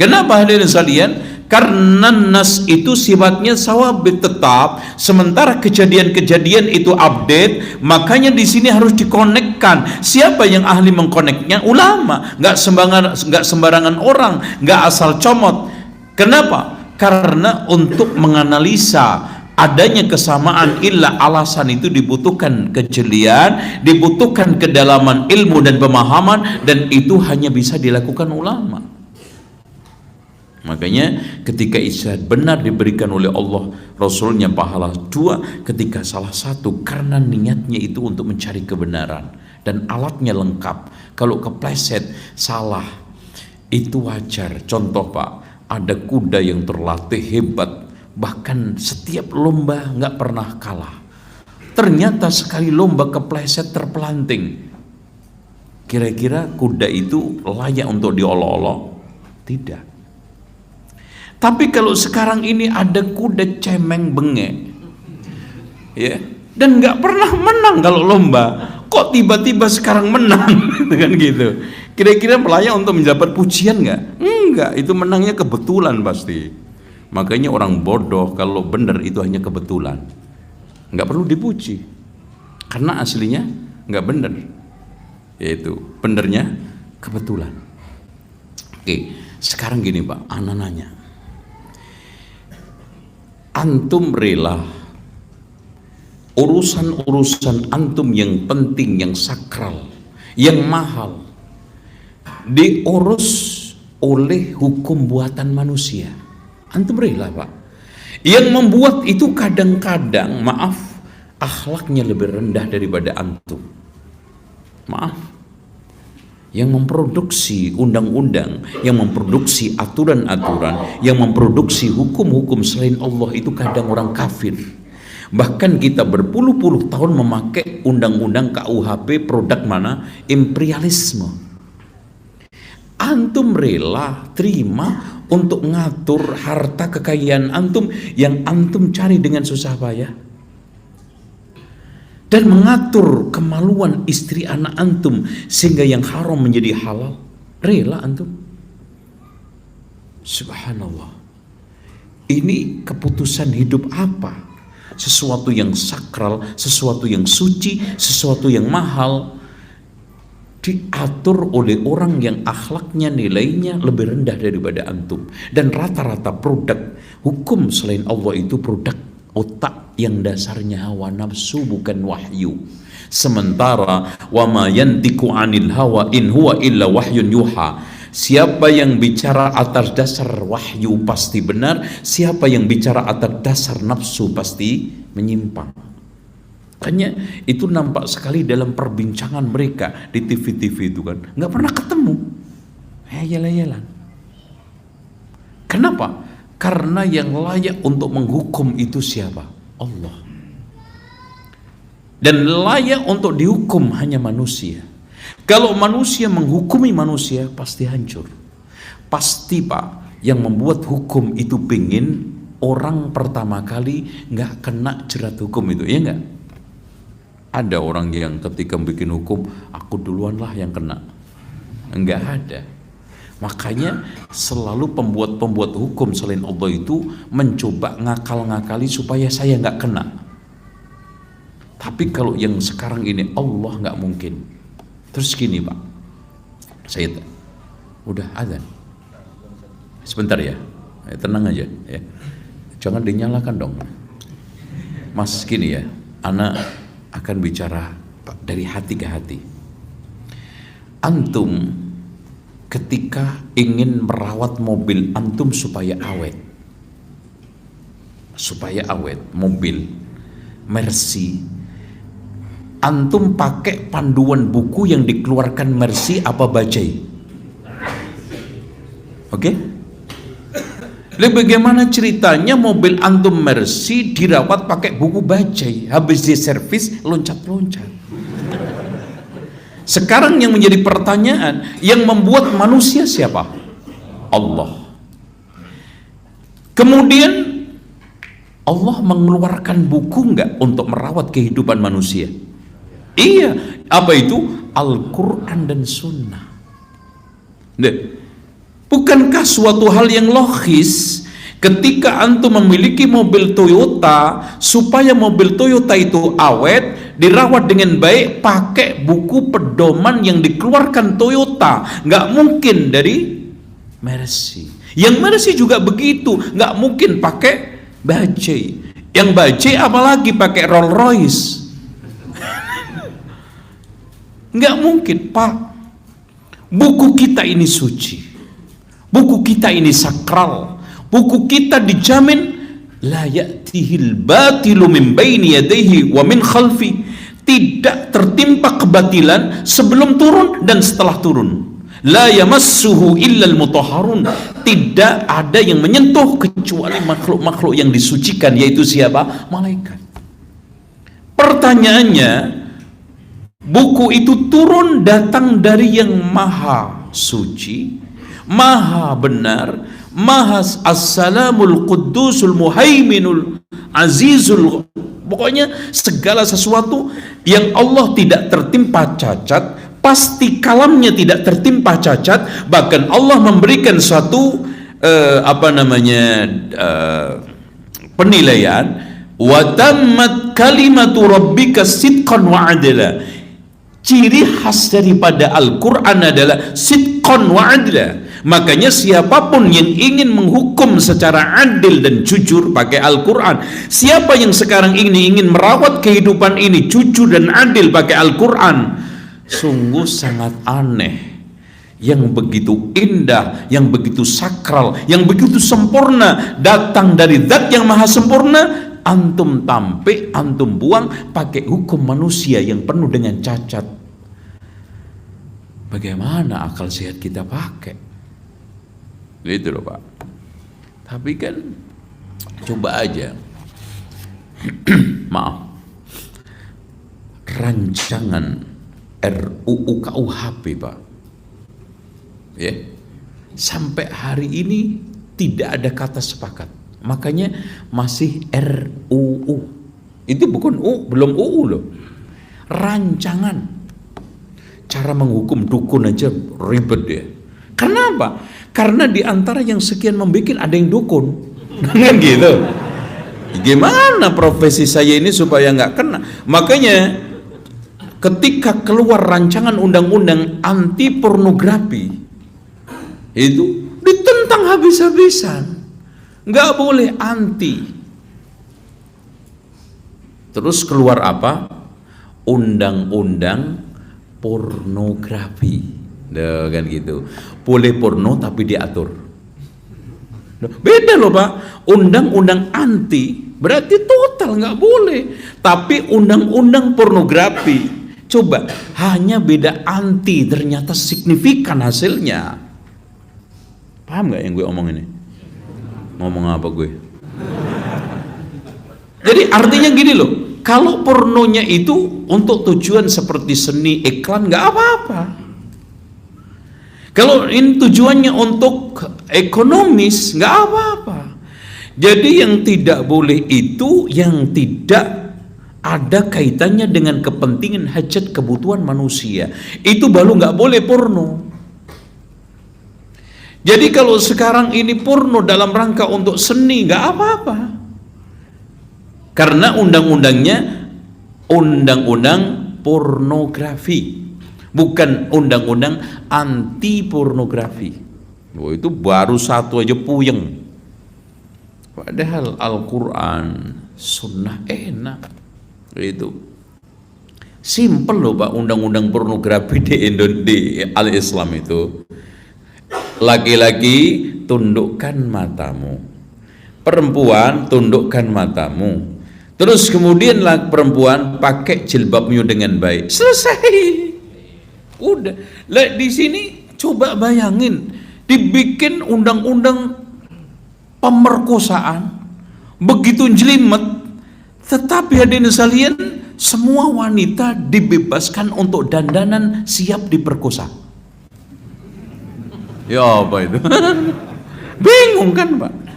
Kenapa hadirin sekalian? Karena nas itu sifatnya sawabit, tetap, sementara kejadian-kejadian itu update. Makanya di sini harus dikonekkan. Siapa yang ahli mengkoneknya? Ulama. Nggak sembarangan orang, nggak asal comot. Kenapa? Karena untuk menganalisa adanya kesamaan ilah, alasan itu dibutuhkan kejelian, dibutuhkan kedalaman ilmu dan pemahaman, dan itu hanya bisa dilakukan ulama. Makanya ketika ijtihad benar diberikan oleh Allah, Rasulnya pahala 2, ketika salah satu karena niatnya itu untuk mencari kebenaran dan alatnya lengkap. Kalau kepleset, salah, itu wajar. Contoh, Pak, ada kuda yang terlatih hebat, bahkan setiap lomba nggak pernah kalah. Ternyata sekali lomba kepleset, terpelanting. Kira-kira kuda itu layak untuk diolok-olok? Tidak. Tapi kalau sekarang ini ada kuda cemeng bengek, ya, dan nggak pernah menang kalau lomba, kok tiba-tiba sekarang menang, dengan gitu. Kira-kira layak untuk mendapat pujian nggak? Enggak, itu menangnya kebetulan pasti. Makanya orang bodoh kalau benar itu hanya kebetulan, nggak perlu dipuji, karena aslinya nggak benar, yaitu benernya kebetulan. Oke, sekarang gini, Pak, ana nanya. Antum rela urusan-urusan antum yang penting, yang sakral, yang mahal diurus oleh hukum buatan manusia? Antum rela, Pak? Yang membuat itu kadang-kadang, maaf, akhlaknya lebih rendah daripada antum. Maaf, yang memproduksi undang-undang, yang memproduksi aturan-aturan, yang memproduksi hukum-hukum selain Allah itu kadang orang kafir. Bahkan kita berpuluh-puluh tahun memakai undang-undang KUHP produk mana? Imperialisme. Antum rela terima untuk ngatur harta kekayaan antum yang antum cari dengan susah payah, dan mengatur kemaluan istri anak antum sehingga yang haram menjadi halal. Rela antum? Subhanallah. Ini keputusan hidup apa? Sesuatu yang sakral, sesuatu yang suci, sesuatu yang mahal diatur oleh orang yang akhlaknya, nilainya lebih rendah daripada antum. Dan rata-rata produk hukum selain Allah itu produk otak yang dasarnya hawa nafsu, bukan wahyu. Sementara wa ma yantiqu 'anil hawa in huwa illa wahyun yuha. Siapa yang bicara atas dasar wahyu pasti benar, siapa yang bicara atas dasar nafsu pasti menyimpang. Makanya itu nampak sekali dalam perbincangan mereka di TV-TV itu kan, nggak pernah ketemu, yalan-yalan. Kenapa? Karena yang layak untuk menghukum itu siapa? Allah. Dan layak untuk dihukum hanya manusia. Kalau manusia menghukumi manusia pasti hancur. Pasti Pak, yang membuat hukum itu pingin orang pertama kali nggak kena jerat hukum itu, ya nggak? Ada orang yang ketika bikin hukum, aku duluan lah yang kena. Nggak ada. Makanya selalu pembuat-pembuat hukum selain Allah itu mencoba ngakal-ngakali supaya saya nggak kena. Tapi kalau yang sekarang ini Allah nggak mungkin. Terus gini Pak, saya udah azan. Sebentar ya, tenang aja ya. Jangan dinyalakan dong. Mas gini ya, anak akan bicara dari hati ke hati. Antum ketika ingin merawat mobil antum supaya awet, mobil Mercy, antum pakai panduan buku yang dikeluarkan Mercy apa Bajaj? Oke? Lalu bagaimana ceritanya mobil antum Mercy dirawat pakai buku Bajaj, habis diservis loncat-loncat? Sekarang yang menjadi pertanyaan, yang membuat manusia siapa? Allah. Kemudian Allah mengeluarkan buku enggak untuk merawat kehidupan manusia? Iya. Apa itu? Al-Quran dan Sunnah. Nah, bukankah suatu hal yang logis ketika antum memiliki mobil Toyota, supaya mobil Toyota itu awet, dirawat dengan baik, pakai buku pedoman yang dikeluarkan Toyota, nggak mungkin dari Mercy. Yang Mercy juga begitu, nggak mungkin pakai Bajaj. Yang Bajaj apalagi pakai Rolls Royce. Nggak mungkin Pak. Buku kita ini suci, buku kita ini sakral, buku kita dijamin la ya'tihil batilu min baini yadayhi wa min khalfi, tidak tertimpa kebatilan sebelum turun dan setelah turun. La yamassuhu illal mutahharun, tidak ada yang menyentuh kecuali makhluk-makhluk yang disucikan, yaitu siapa? Malaikat. Pertanyaannya, buku itu turun datang dari yang maha suci, maha benar, maha as-salamul quddusul muhaiminul azizul, pokoknya segala sesuatu yang Allah tidak tertimpa cacat, pasti kalamnya tidak tertimpa cacat. Bahkan Allah memberikan suatu penilaian, wa tammat kalimatu rabbika sidqan wa adla. Ciri khas daripada Al-Quran adalah sidqan wa adla. Makanya siapapun yang ingin menghukum secara adil dan jujur pakai Al-Quran, siapa yang sekarang ini ingin merawat kehidupan ini jujur dan adil pakai Al-Quran, sungguh sangat aneh. Yang begitu indah, yang begitu sakral, yang begitu sempurna, datang dari zat yang maha sempurna, antum tampik, antum buang pakai hukum manusia yang penuh dengan cacat. bagaimana akal sehat kita pakai? Gitu loh Pak. Tapi kan coba aja, maaf, rancangan RUU KUHP Pak, ya, sampai hari ini tidak ada kata sepakat. Makanya masih RUU. Itu bukan belum UU loh. Rancangan. Cara menghukum dukun aja ribet ya. Kenapa? Karena di antara yang sekian membuat ada yang dukun. Kan gitu. Gimana profesi saya ini supaya nggak kena? Makanya ketika keluar rancangan undang-undang anti pornografi, itu ditentang habis-habisan. Nggak boleh anti. Terus keluar apa? Undang-undang pornografi. Nah, kan gitu. Boleh porno tapi diatur. Beda loh Pak. Undang-undang anti berarti total nggak boleh. Tapi undang-undang pornografi, coba, hanya beda anti, ternyata signifikan hasilnya. Paham nggak yang gue omong ini? Ngomong apa gue? Jadi artinya gini loh, kalau pornonya itu untuk tujuan seperti seni, iklan, nggak apa-apa. Kalau ini tujuannya untuk ekonomis, nggak apa-apa. Jadi yang tidak boleh itu yang tidak ada kaitannya dengan kepentingan hajat kebutuhan manusia. Itu baru nggak boleh porno. Jadi kalau sekarang ini porno dalam rangka untuk seni, nggak apa-apa. Karena undang-undangnya undang-undang pornografi, bukan undang-undang anti pornografi. Oh, itu baru satu aja puyeng. Padahal Al-Quran, sunnah enak. Itu simple loh Pak, undang-undang pornografi di Indonesia, Al-Islam itu. Laki-laki tundukkan matamu, perempuan tundukkan matamu. Terus kemudian perempuan pakai jilbabmu dengan baik. Selesai. Udah. Lah di sini coba bayangin, dibikin undang-undang pemerkosaan begitu jelimet, tetapi hadirin sekalian, semua wanita dibebaskan untuk dandanan siap diperkosa. Ya apa itu? Bingung kan Pak?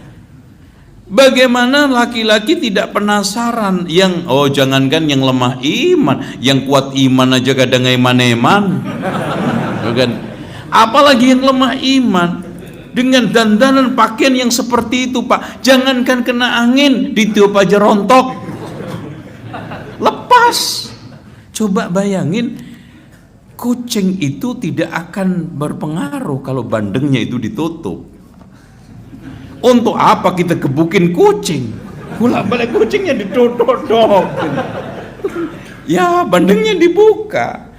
Bagaimana laki-laki tidak penasaran yang, oh jangankan yang lemah iman, yang kuat iman aja kadang eman-eman. Bukan. Apalagi yang lemah iman dengan dandanan pakaian yang seperti itu Pak. Jangankan kena angin, ditiup aja rontok. Lepas. Coba bayangin, kucing itu tidak akan berpengaruh kalau bandengnya itu ditutup. Untuk apa kita gebukin kucing? Bolak-balik kucingnya ditutup. Ya, bandengnya dibuka.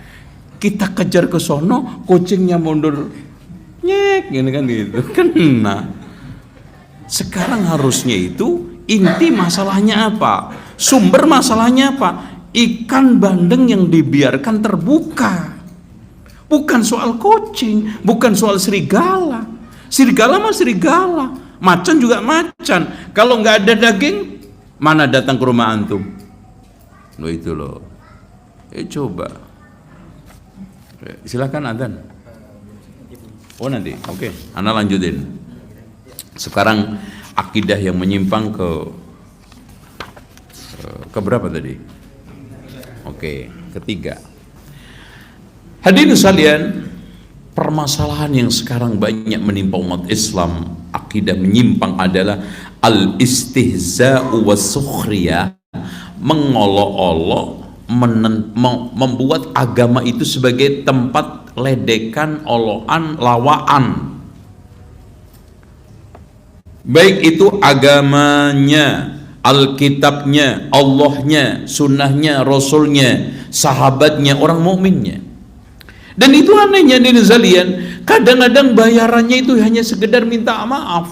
Kita kejar ke sono, kucingnya mundur. Nyek, gini kan gitu. Kena. Sekarang harusnya itu inti masalahnya apa? Sumber masalahnya apa? Ikan bandeng yang dibiarkan terbuka. Bukan soal kucing, bukan soal serigala. Serigala mah serigala, macan juga macan. Kalau nggak ada daging, mana datang ke rumah antum? Loh itu loh. Coba. Silakan adzan. Oh nanti, oke. Ana lanjutin. Sekarang akidah yang menyimpang ke berapa tadi? Oke, ketiga. Hadirin sekalian, permasalahan yang sekarang banyak menimpa umat Islam, akidah menyimpang adalah al-istihza'u was-sukhriyah, mengolok-olok, membuat agama itu sebagai tempat ledekan, olokan, lawaan. Baik itu agamanya, Alkitabnya, Allahnya, sunnahnya, Rasulnya, sahabatnya, orang mukminnya. Dan itu anehnya di Zalian, kadang-kadang bayarannya itu hanya sekedar minta maaf.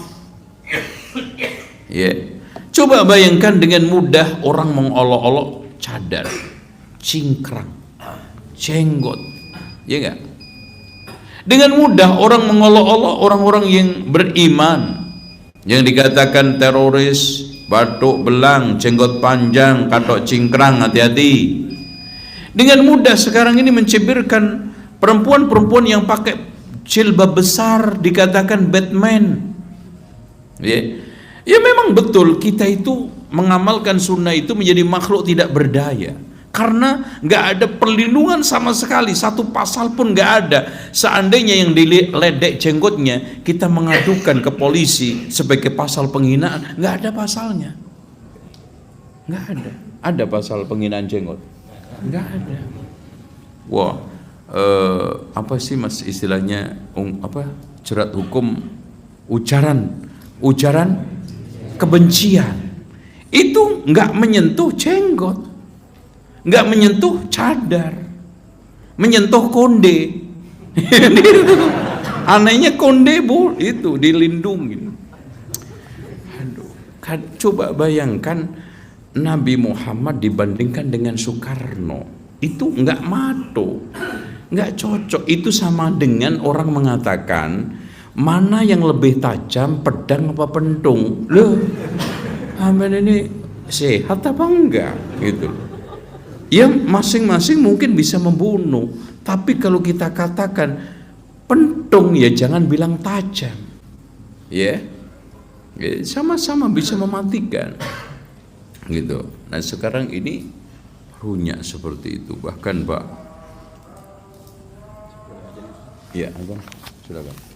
Ya, coba bayangkan dengan mudah orang mengolok-olok cadar, cingkrang, jenggot, ya enggak? Dengan mudah orang mengolok-olok orang-orang yang beriman, yang dikatakan teroris, batuk belang, jenggot panjang, katok cingkrang, hati-hati. Dengan mudah sekarang ini mencibirkan perempuan-perempuan yang pakai jilbab besar, dikatakan Batman. Ya memang betul, kita itu mengamalkan sunnah itu menjadi makhluk tidak berdaya, karena nggak ada perlindungan sama sekali, satu pasal pun nggak ada. Seandainya yang diledek jenggotnya kita mengadukan ke polisi sebagai pasal penghinaan, nggak ada pasalnya, nggak ada. Ada pasal penghinaan jenggot? Nggak ada. Wah, apa sih mas istilahnya, jerat hukum ujaran kebencian itu nggak menyentuh jenggot, nggak menyentuh cadar, menyentuh konde. Anehnya konde itu dilindungi. Aduh, coba bayangkan Nabi Muhammad dibandingkan dengan Soekarno, itu nggak mato, nggak cocok. Itu sama dengan orang mengatakan mana yang lebih tajam, pedang apa pentung? Loh, aman ini sehat apa enggak? Gitu. Ya masing-masing mungkin bisa membunuh, tapi kalau kita katakan pentung ya jangan bilang tajam, ya, sama-sama bisa mematikan, gitu. Nah sekarang ini runyak seperti itu, bahkan Pak, ya abang, silakan.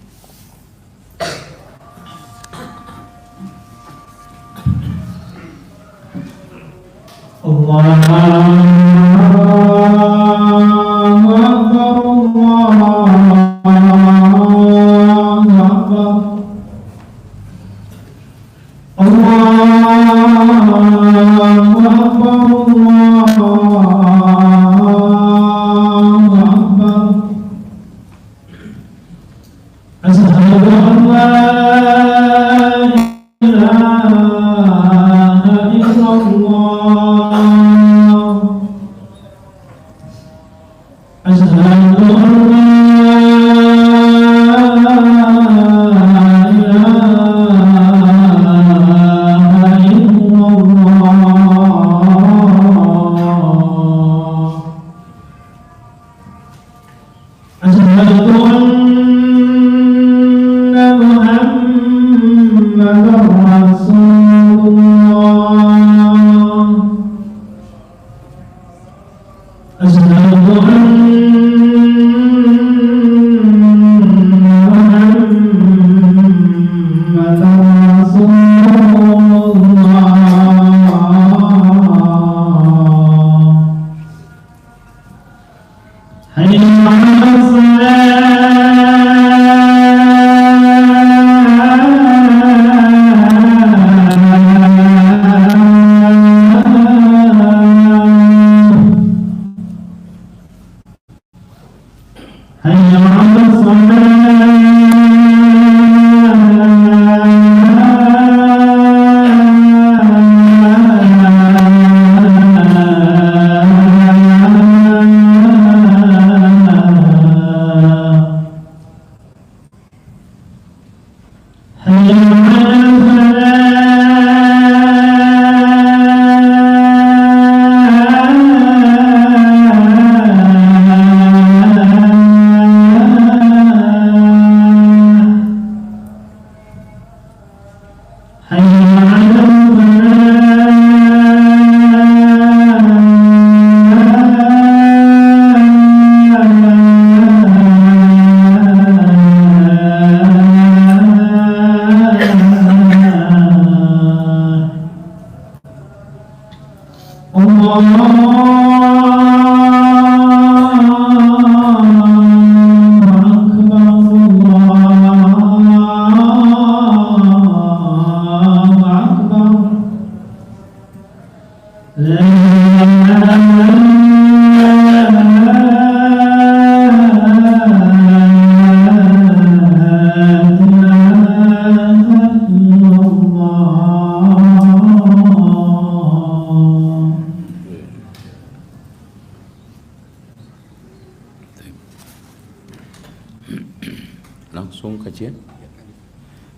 langsung kajian?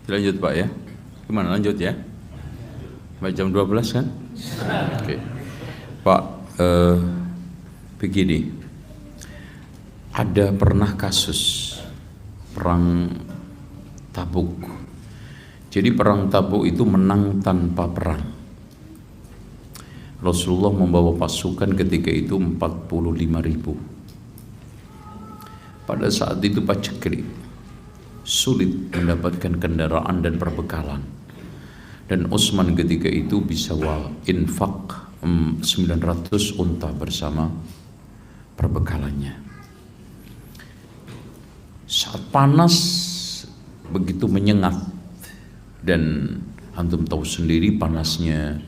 Lanjut Pak ya. Gimana lanjut ya? Sampai jam 12 kan? Oke. Pak, begini. Ada pernah kasus perang Tabuk. Jadi perang Tabuk itu menang tanpa perang. Rasulullah membawa pasukan ketika itu 45.000. Pada saat itu paceklik, sulit mendapatkan kendaraan dan perbekalan. Dan Utsman ketika itu bisa infak 900 unta bersama perbekalannya. Saat panas begitu menyengat, dan antum tahu sendiri panasnya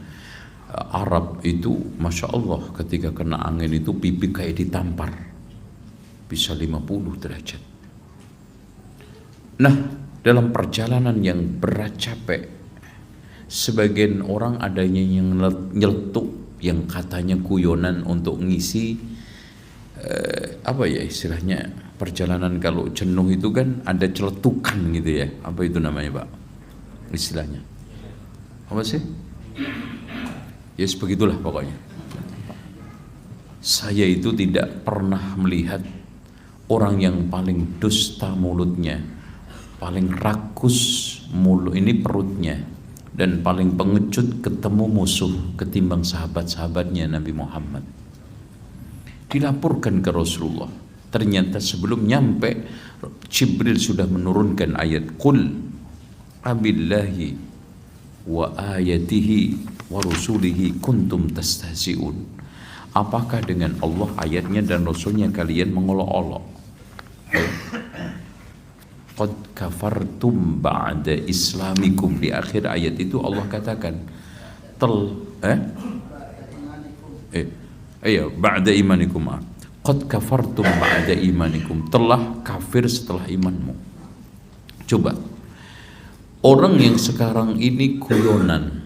Arab itu, Masya Allah, ketika kena angin itu pipi kayak ditampar, bisa 50 derajat. Nah, dalam perjalanan yang berat capek, sebagian orang adanya yang nyeletuk, yang katanya guyonan untuk ngisi apa ya istilahnya, perjalanan kalau jenuh itu kan ada celetukan gitu ya. Apa itu namanya Pak istilahnya? Apa sih? Ya sebegitulah pokoknya. Saya itu tidak pernah melihat orang yang paling dusta mulutnya, paling rakus mulut ini perutnya, dan paling pengecut ketemu musuh ketimbang sahabat-sahabatnya Nabi Muhammad. Dilaporkan ke Rasulullah. Ternyata sebelum nyampe, Jibril sudah menurunkan ayat Qul abillahi wa ayatihi wa rusulihi kuntum tastahzi'un. Apakah dengan Allah, ayatnya dan Rasulnya kalian mengolok-olok? Qad kafartum ba'da islamikum. Di akhir ayat itu Allah katakan ba'da imanikum. Qad kafartum ba'da imanikum. Telah kafir setelah imanmu. Coba, orang yang sekarang ini guyonan,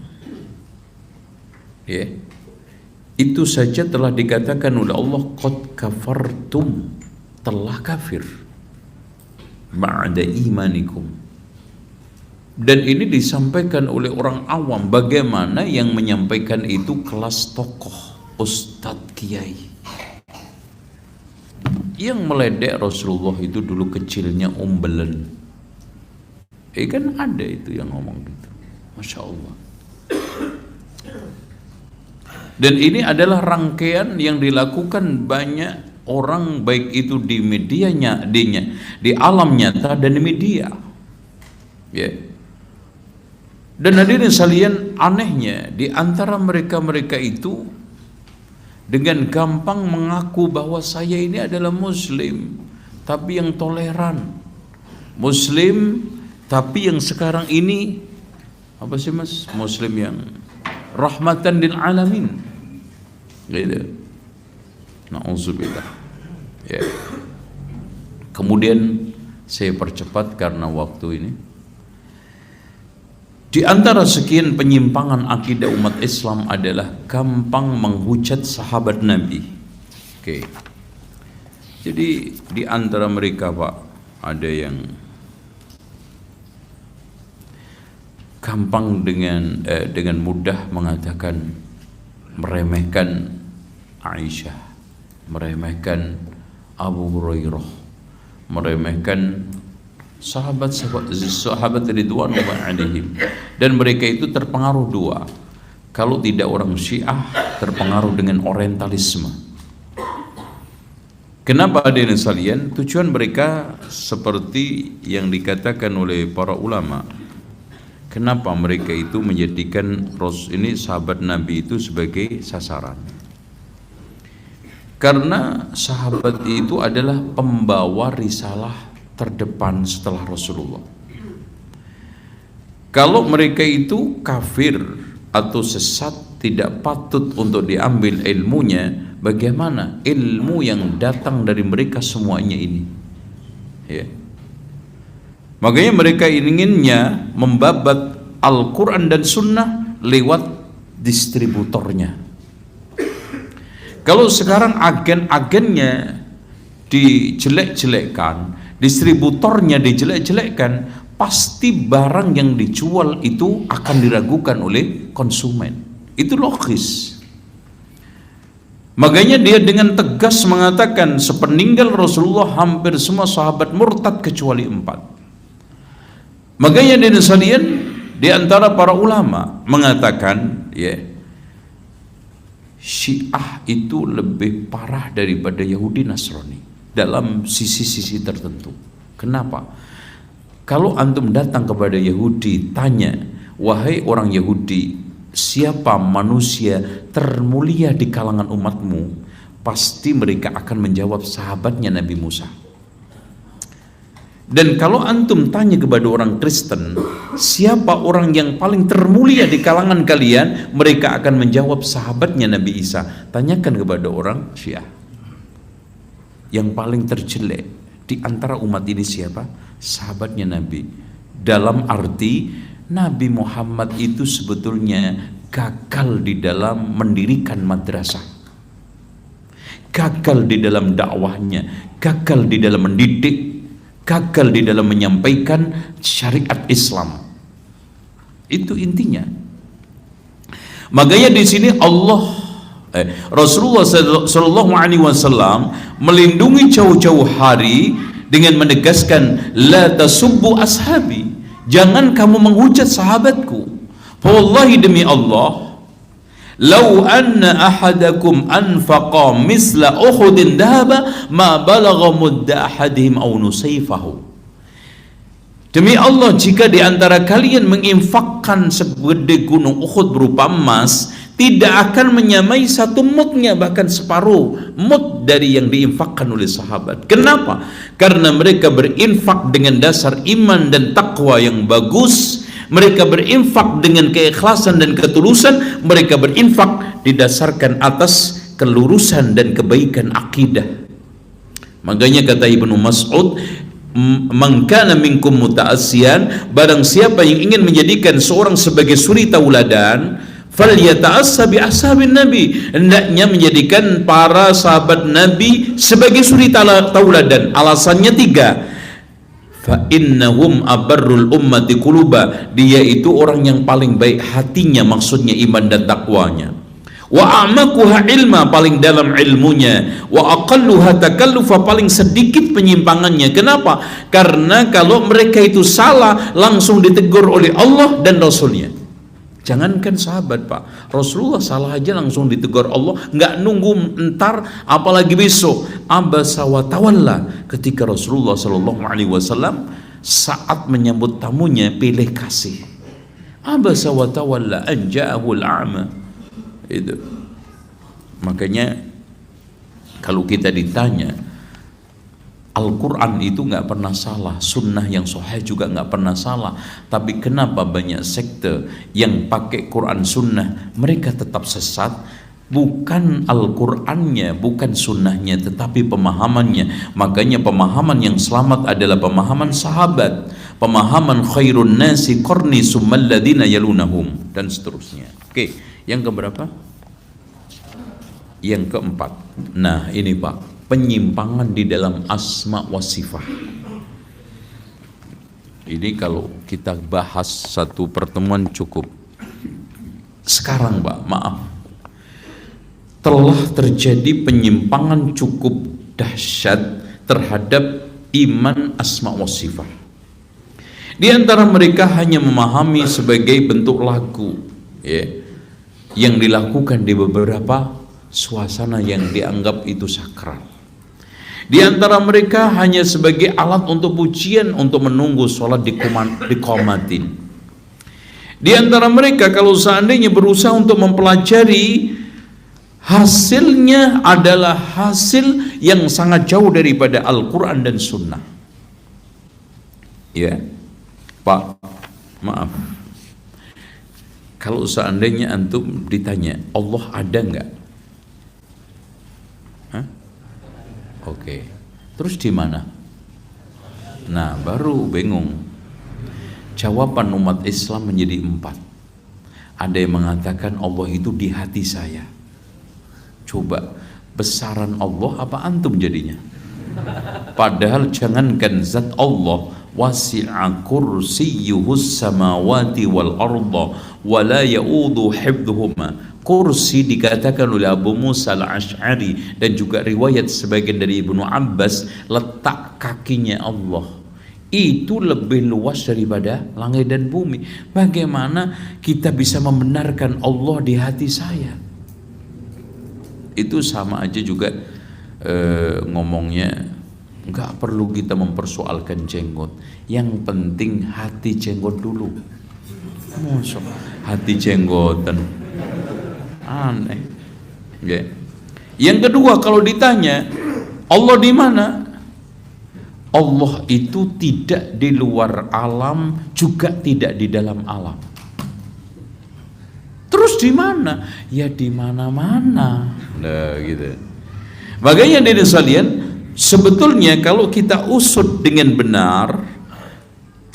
ya, itu saja telah dikatakan oleh Allah, qad kafartum, telah kafir ba'da imanikum. Dan ini disampaikan oleh orang awam. Bagaimana yang menyampaikan itu kelas tokoh, ustadz, kiai, yang meledek Rasulullah itu dulu kecilnya umbelen. Kan ada itu yang ngomong gitu. Masya Allah. Dan ini adalah rangkaian yang dilakukan banyak orang, baik itu di medianya, di alam nyata dan di media. Ya. Dan hadirin sekalian, anehnya di antara mereka itu dengan gampang mengaku bahwa saya ini adalah Muslim, tapi yang toleran. Muslim, tapi yang sekarang ini apa sih Mas? Muslim yang rahmatan lil alamin. Gitu. Na'udzubillah. Ya. Kemudian saya percepat karena waktu ini. Di antara sekian penyimpangan akidah umat Islam adalah gampang menghujat sahabat Nabi. Oke. Jadi di antara mereka Pak, ada yang gampang dengan mudah mengatakan, meremehkan Aisyah, meremehkan Abu Hurairah, meremehkan sahabat ridwanullah alaihim. Dan mereka itu terpengaruh dua. Kalau tidak orang Syiah, terpengaruh dengan orientalisme. Kenapa hadirin sekalian? Tujuan mereka seperti yang dikatakan oleh para ulama. Kenapa mereka itu menjadikan ini sahabat Nabi itu sebagai sasaran? Karena sahabat itu adalah pembawa risalah terdepan setelah Rasulullah. Kalau mereka itu kafir atau sesat, tidak patut untuk diambil ilmunya. Bagaimana ilmu yang datang dari mereka semuanya ini? Ya. Makanya mereka inginnya membabat Al-Quran dan Sunnah lewat distributornya. Kalau sekarang agen-agennya dijelek-jelekkan, distributornya dijelek-jelekkan, pasti barang yang dijual itu akan diragukan oleh konsumen. Itu logis. Makanya dia dengan tegas mengatakan sepeninggal Rasulullah hampir semua sahabat murtad kecuali 4. Makanya di antara para ulama mengatakan, ya, Syiah itu lebih parah daripada Yahudi Nasrani dalam sisi-sisi tertentu. Kenapa? Kalau antum datang kepada Yahudi, tanya, wahai orang Yahudi, siapa manusia termulia di kalangan umatmu? Pasti mereka akan menjawab sahabatnya Nabi Musa. Dan kalau antum tanya kepada orang Kristen, siapa orang yang paling termulia di kalangan kalian? Mereka akan menjawab sahabatnya Nabi Isa. Tanyakan kepada orang Syiah, yang paling terjelek di antara umat ini siapa? Sahabatnya Nabi. Dalam arti Nabi Muhammad itu sebetulnya gagal di dalam mendirikan madrasah, gagal di dalam dakwahnya, gagal di dalam mendidik, gagal di dalam menyampaikan syariat Islam. Itu intinya. Makanya di sini Rasulullah Shallallahu Alaihi Wasallam melindungi jauh-jauh hari dengan menegaskan, la tasubbu ashabi, jangan kamu menghujat sahabatku. Wallahi, demi Allah, lau anna ahadakum anfaqa misla Uhudin dhahaba ma balagha mudda ahadihim aw nusayfahu. Demi Allah, jika di antara kalian menginfakkan segede gunung Uhud berupa emas, tidak akan menyamai satu mudnya, bahkan separuh mud dari yang diinfakkan oleh sahabat. Kenapa? Karena mereka berinfak dengan dasar iman dan takwa yang bagus. Mereka berinfak dengan keikhlasan dan ketulusan. Mereka berinfak didasarkan atas kelurusan dan kebaikan akidah. Makanya kata Ibnu Mas'ud, man kana minkum muta'assiyan, barang siapa yang ingin menjadikan seorang sebagai suri tauladan, falyata'assa bi ashabin nabi, hendaknya menjadikan para sahabat Nabi sebagai suri tauladan. Alasannya 3. Fa innahum abarrul ummati quluba, dia itu orang yang paling baik hatinya, maksudnya iman dan takwanya. Wa a'maquha ilma, paling dalam ilmunya. Wa aqalluha takallufa, paling sedikit penyimpangannya. Kenapa? Karena kalau mereka itu salah, langsung ditegur oleh Allah dan Rasulnya. Jangankan sahabat, Pak, Rasulullah salah aja langsung ditegur Allah, nggak nunggu entar apalagi besok. Abasa wa tawalla, ketika Rasulullah Shallallahu Alaihi Wasallam saat menyambut tamunya pilih kasih. Abasa wa tawalla an ja'ahul a'ma. Itu makanya kalau kita ditanya, Al-Quran itu nggak pernah salah, sunnah yang sahih juga nggak pernah salah. Tapi kenapa banyak sekte yang pakai Quran sunnah mereka tetap sesat? Bukan Al-Qurannya, bukan sunnahnya, tetapi pemahamannya. Makanya pemahaman yang selamat adalah pemahaman sahabat, pemahaman khairun nasi qarni summal ladina yalunahum, dan seterusnya. Oke, yang keberapa? Yang keempat. Nah ini Pak, penyimpangan di dalam asma wa sifat. Ini kalau kita bahas satu pertemuan cukup. Sekarang Pak, maaf, telah terjadi penyimpangan cukup dahsyat terhadap iman asma wa sifat. Di antara mereka hanya memahami sebagai bentuk lagu, ya, yang dilakukan di beberapa suasana yang dianggap itu sakral. Di antara mereka hanya sebagai alat untuk pujian, untuk menunggu sholat dikomatin. Di antara mereka kalau seandainya berusaha untuk mempelajari, hasilnya adalah hasil yang sangat jauh daripada Al-Quran dan Sunnah. Ya, Pak, maaf, kalau seandainya antum ditanya Allah ada enggak? Oke, terus di mana? Nah, baru bingung. Jawaban umat Islam menjadi 4. Ada yang mengatakan Allah itu di hati saya. Coba, besaran Allah apa antum jadinya? Padahal jangankan zat Allah, wasi'a kursiyyuhus samawati wal arda wa la ya'udu hifdhuhuma. Kursi dikatakan oleh Abu Musa al-Ash'ari dan juga riwayat sebagian dari Ibnu Abbas, letak kakinya Allah itu lebih luas daripada langit dan bumi. Bagaimana kita bisa membenarkan Allah di hati saya? Itu sama aja juga ngomongnya nggak perlu kita mempersoalkan jenggot, yang penting hati jenggot dulu. Masuk hati jenggotan aneh. Okay. Yang kedua, kalau ditanya Allah di mana, Allah itu tidak di luar alam, juga tidak di dalam alam. Terus di mana? Ya di mana-mana. Nah, gitu. Makanya dari sekalian, sebetulnya kalau kita usut dengan benar,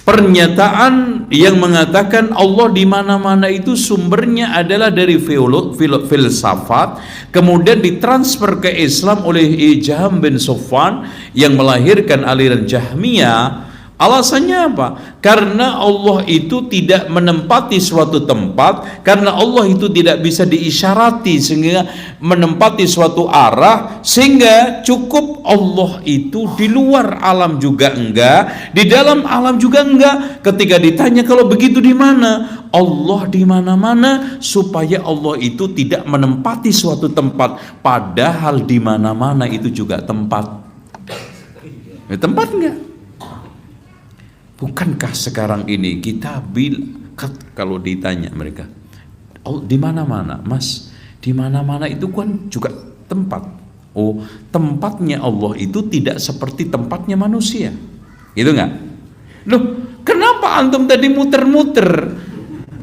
pernyataan yang mengatakan Allah di mana-mana itu sumbernya adalah dari filsafat, kemudian ditransfer ke Islam oleh Jahm bin Safwan yang melahirkan aliran Jahmiyah. Alasannya apa? Karena Allah itu tidak menempati suatu tempat, karena Allah itu tidak bisa diisyarati sehingga menempati suatu arah, sehingga cukup Allah itu di luar alam juga enggak, di dalam alam juga enggak. Ketika ditanya kalau begitu di mana? Allah di mana-mana, supaya Allah itu tidak menempati suatu tempat, padahal di mana-mana itu juga tempat. Tempat enggak? Bukankah sekarang ini kita kalau ditanya mereka, oh di mana-mana, Mas, di mana-mana itu kan juga tempat. Oh, tempatnya Allah itu tidak seperti tempatnya manusia, gitu nggak? Loh, kenapa antum tadi muter-muter?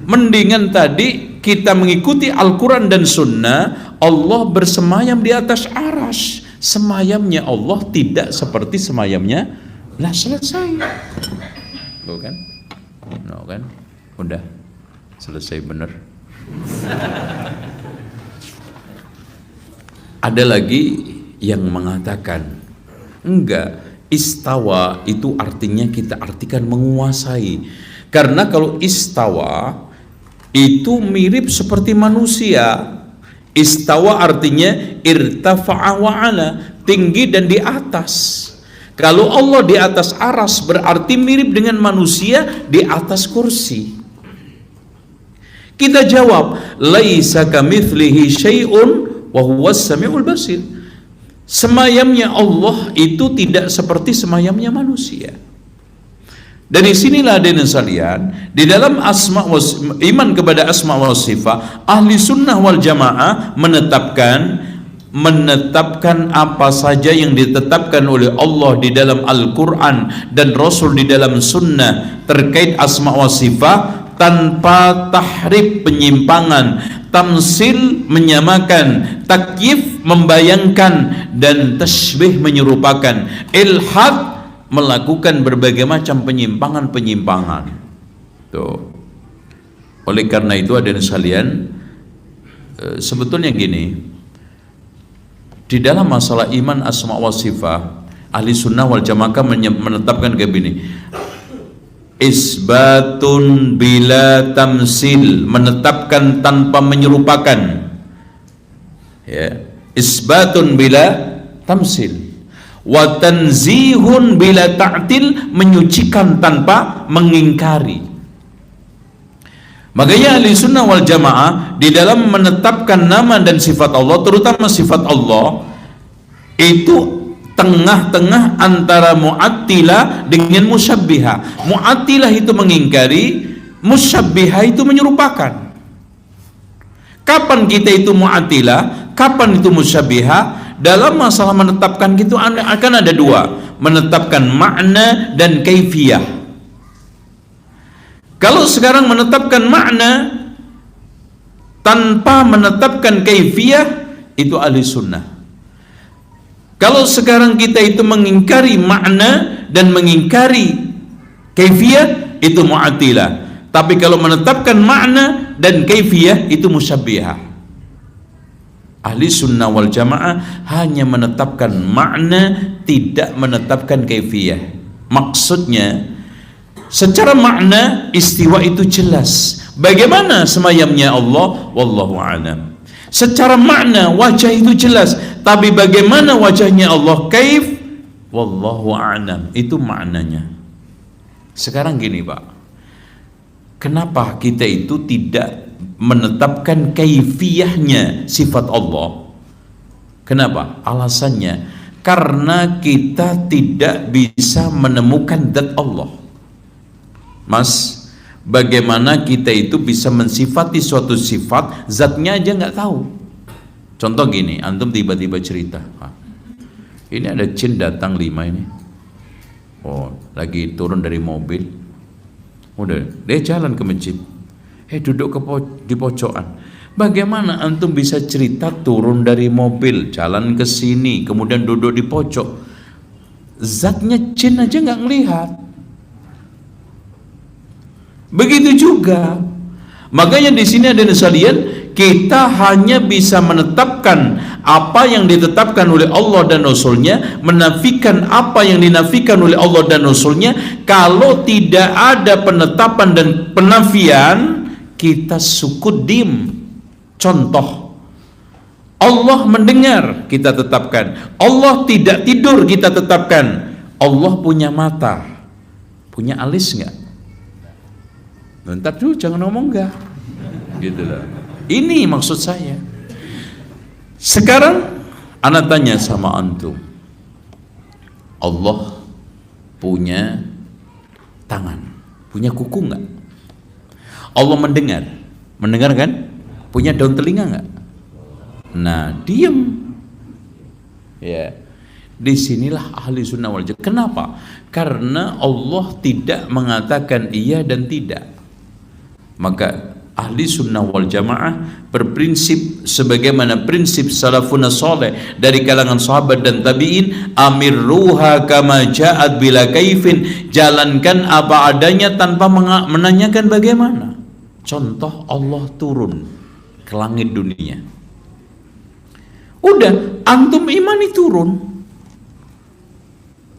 Mendingan tadi kita mengikuti Al-Quran dan Sunnah. Allah bersemayam di atas arsy. Semayamnya Allah tidak seperti semayamnya. Lah selesai. Tuh kan? No, kan? Udah selesai bener. Ada lagi yang mengatakan enggak, istawa itu artinya kita artikan menguasai. Karena kalau istawa itu mirip seperti manusia. Istawa artinya irtafa'a wa ala, tinggi dan di atas. Kalau Allah di atas aras berarti mirip dengan manusia di atas kursi. Kita jawab, laisa kamitslihi syai'un wa huwas samiul basir. Semayamnya Allah itu tidak seperti semayamnya manusia. Dari sinilah hadirin sekalian, di dalam iman kepada asma wa sifat, ahli sunnah wal jamaah menetapkan apa saja yang ditetapkan oleh Allah di dalam Al-Quran dan Rasul di dalam Sunnah terkait asma wa sifat tanpa tahrif penyimpangan, tamsil menyamakan, takyif membayangkan, dan tasbih menyerupakan, ilhad melakukan berbagai macam penyimpangan-penyimpangan. Tuh. Oleh karena itu hadirin sekalian, sebetulnya gini, di dalam masalah iman asma wa sifat, ahli sunnah wal jamaah menetapkan kayak gini, isbatun bila tamsil, menetapkan tanpa menyerupakan, ya, isbatun bila tamsil, wa tanzihun bila ta'til, menyucikan tanpa mengingkari. Makanya ahli sunnah wal jamaah di dalam menetapkan nama dan sifat Allah, terutama sifat Allah, itu tengah-tengah antara mu'attilah dengan musyabbiha. Mu'attilah itu mengingkari, musyabbiha itu menyerupakan. Kapan kita itu mu'attilah, kapan itu musyabbiha? Dalam masalah menetapkan gitu akan ada dua, menetapkan makna dan kaifiyah. Kalau sekarang menetapkan makna tanpa menetapkan kaifiyah, itu ahli sunnah. Kalau sekarang kita itu mengingkari makna dan mengingkari kaifiyah, itu mu'attilah. Tapi kalau menetapkan makna dan kaifiyah, itu musyabbihah. Ahli sunnah wal jamaah hanya menetapkan makna, tidak menetapkan kaifiyah. Maksudnya, secara makna istiwa itu jelas. Bagaimana semayamnya Allah? Wallahu a'lam. Secara makna wajah itu jelas, tapi bagaimana wajahnya Allah? Kaif? Wallahu a'lam. Itu maknanya. Sekarang gini Pak, kenapa kita itu tidak menetapkan kaifiyahnya sifat Allah? Kenapa? Alasannya karena kita tidak bisa menemukan zat Allah. Mas, bagaimana kita itu bisa mensifati suatu sifat, zatnya aja nggak tahu. Contoh gini, antum tiba-tiba cerita, ini ada jin datang 5 ini, oh lagi turun dari mobil, udah dia jalan ke masjid, duduk di pojokan. Bagaimana antum bisa cerita turun dari mobil, jalan ke sini, kemudian duduk di pojok? Zatnya jin aja nggak ngelihat. Begitu juga, makanya di sini ada sekalian, kita hanya bisa menetapkan apa yang ditetapkan oleh Allah dan Rasulnya, menafikan apa yang dinafikan oleh Allah dan Rasulnya. Kalau tidak ada penetapan dan penafian, kita sukut dim. Contoh, Allah mendengar, kita tetapkan. Allah tidak tidur, kita tetapkan. Allah punya mata, punya alis nggak? Bentar dulu, jangan ngomong enggak. Gitu lah. Ini maksud saya. Sekarang ana tanya sama antum. Allah punya tangan, punya kuku enggak? Allah mendengar. Mendengar kan? Punya daun telinga enggak? Nah, diam. Ya. Disinilah ahli sunnah wal jamaah. Kenapa? Karena Allah tidak mengatakan iya dan tidak. Maka ahli sunnah wal jamaah berprinsip sebagaimana prinsip salafun saleh dari kalangan sahabat dan tabi'in, amirruha kama ja'at bila kaifin, jalankan apa adanya tanpa menanyakan bagaimana. Contoh, Allah turun ke langit dunia, udah antum imani turun.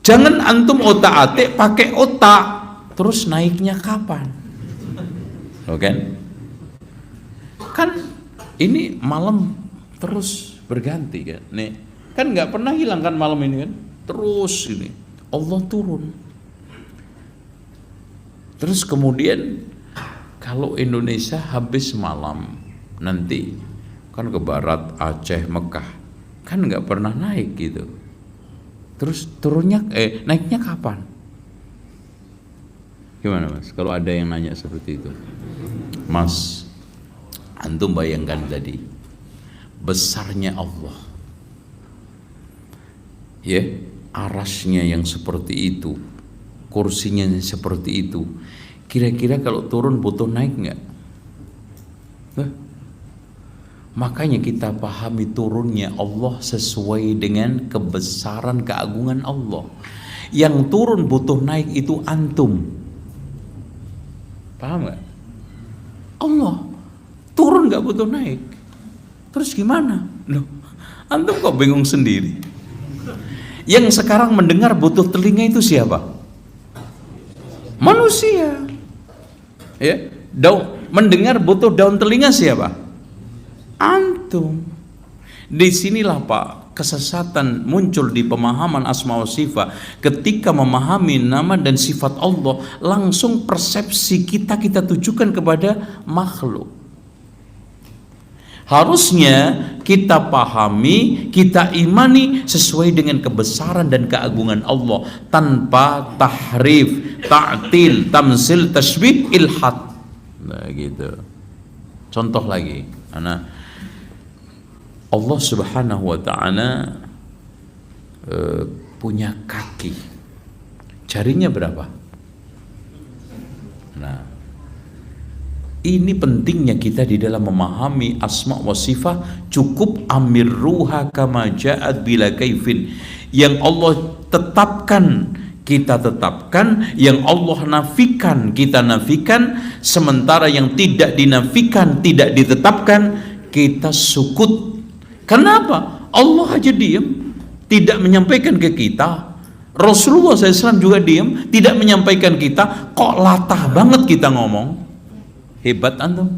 Jangan antum otak-atik pakai otak, terus naiknya kapan? Oke, kan ini malam terus berganti kan, nih kan nggak pernah hilang kan malam ini kan, terus ini Allah turun. Terus kemudian kalau Indonesia habis malam nanti kan ke barat, Aceh, Mekah, kan nggak pernah naik gitu. Terus turunnya naiknya kapan? Gimana Mas? Kalau ada yang nanya seperti itu, Mas, antum bayangkan tadi besarnya Allah, ya, arasnya yang seperti itu, kursinya yang seperti itu. Kira-kira kalau turun butuh naik nggak? Makanya kita pahami turunnya Allah sesuai dengan kebesaran keagungan Allah. Yang turun butuh naik itu antum. Paham gak? Allah turun gak butuh naik. Terus gimana? Loh, antum kok bingung sendiri? Yang sekarang mendengar butuh telinga itu siapa? Manusia. Ya, mendengar butuh daun telinga siapa? Antum. Disinilah Pak, kesesatan muncul di pemahaman asma wa sifat. Ketika memahami nama dan sifat Allah, langsung persepsi kita tujukan kepada makhluk. Harusnya kita pahami, kita imani sesuai dengan kebesaran dan keagungan Allah, tanpa tahrif, ta'til, tamsil, tashbih, ilhad. Nah gitu. Contoh lagi, Allah subhanahu wa ta'ala punya kaki. Jarinya berapa? Nah, ini pentingnya kita di dalam memahami asma wa sifat. Cukup amirruha kama ja'at bila kaifin. Yang Allah tetapkan, kita tetapkan. Yang Allah nafikan, kita nafikan. Sementara yang tidak dinafikan, tidak ditetapkan, kita sukut, Kenapa? Allah aja diam, tidak menyampaikan ke kita. Rasulullah SAW juga diam, tidak menyampaikan kita. Kok latah banget kita ngomong? Hebat antum.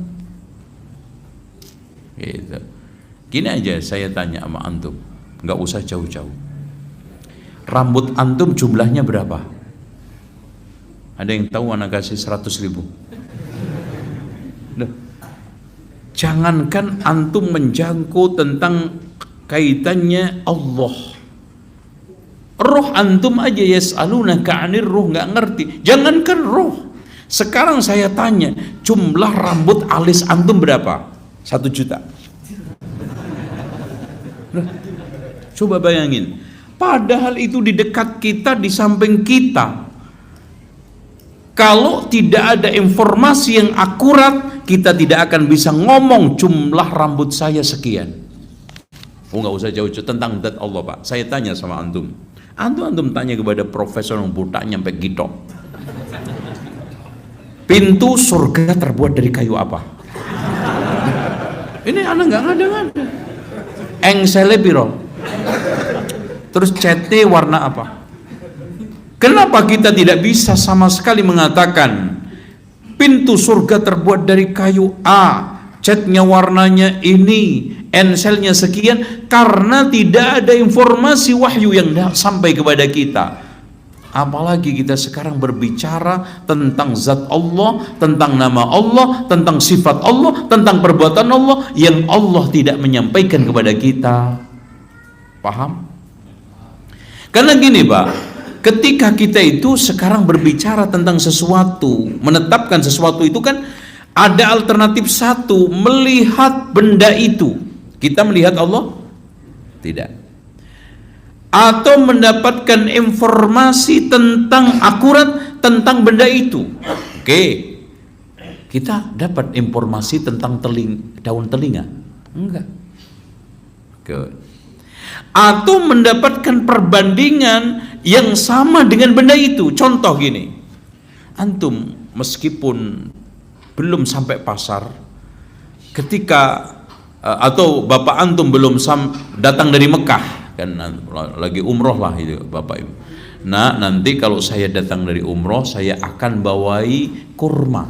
Gitu. Gini aja saya tanya sama antum, nggak usah jauh-jauh. Rambut antum jumlahnya berapa? Ada yang tahu? Anak kasih 100.000. Jangankan antum menjangkau tentang kaitannya Allah, roh antum aja yas'alunaka 'anir ruh nggak ngerti. Jangankan roh. Sekarang saya tanya, jumlah rambut alis antum berapa? 1 juta. Coba bayangin. Padahal itu di dekat kita, di samping kita. Kalau tidak ada informasi yang akurat, kita tidak akan bisa ngomong jumlah rambut saya sekian. Oh, nggak usah jauh-jauh tentang zat Allah, Pak. Saya tanya sama antum. Antum tanya kepada profesor yang buta nyampe gitok. Pintu surga terbuat dari kayu apa? Ini anak nggak ngada-ngada. Engsele piro? Terus catnya warna apa? Kenapa kita tidak bisa sama sekali mengatakan pintu surga terbuat dari kayu A, catnya warnanya ini, enselnya sekian? Karena tidak ada informasi wahyu yang sampai kepada kita. Apalagi kita sekarang berbicara tentang zat Allah, tentang nama Allah, tentang sifat Allah, tentang perbuatan Allah yang Allah tidak menyampaikan kepada kita. Paham? Karena gini, Pak, ketika kita itu sekarang berbicara tentang sesuatu, menetapkan sesuatu itu kan ada alternatif satu, melihat benda itu. Kita melihat Allah? Tidak. Atau mendapatkan informasi tentang akurat tentang benda itu. Oke. Kita dapat informasi tentang daun telinga? Enggak. Good. Atau mendapatkan perbandingan yang sama dengan benda itu. Contoh gini, antum meskipun belum sampai pasar, ketika atau bapak antum belum datang dari Mekah, kan lagi umroh lah itu bapak ibu. Nah, nanti kalau saya datang dari umroh, saya akan bawai kurma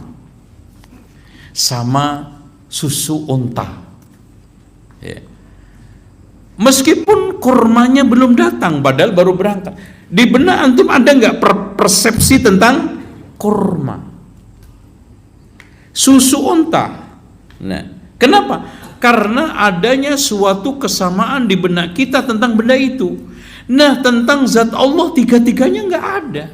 sama susu unta. Ya. Meskipun kurmanya belum datang, padahal baru berangkat. Di benak antum ada nggak persepsi tentang kurma, susu unta? Nah, kenapa? Karena adanya suatu kesamaan di benak kita tentang benda itu. Nah, tentang zat Allah tiga-tiganya nggak ada.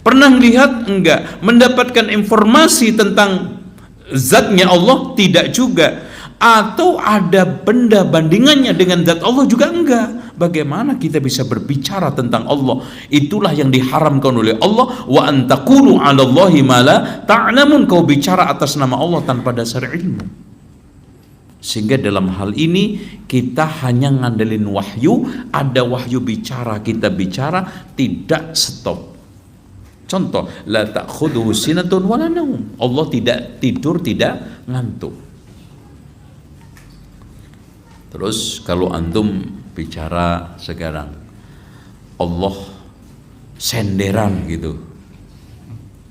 Pernah lihat enggak? Mendapatkan informasi tentang zatnya Allah? Tidak juga. Atau ada benda bandingannya dengan zat Allah juga enggak. Bagaimana kita bisa berbicara tentang Allah? Itulah yang diharamkan oleh Allah. Wa antaqulu 'alallahi ma la ta'lamun. Kau bicara atas nama Allah tanpa dasar ilmu. Sehingga dalam hal ini kita hanya ngandelin wahyu. Ada wahyu bicara, kita bicara, tidak stop. Contoh, la ta'khudhuhu sinatun wala naum. Allah tidak tidur, tidak ngantuk. Terus kalau antum bicara sekarang, Allah senderan gitu,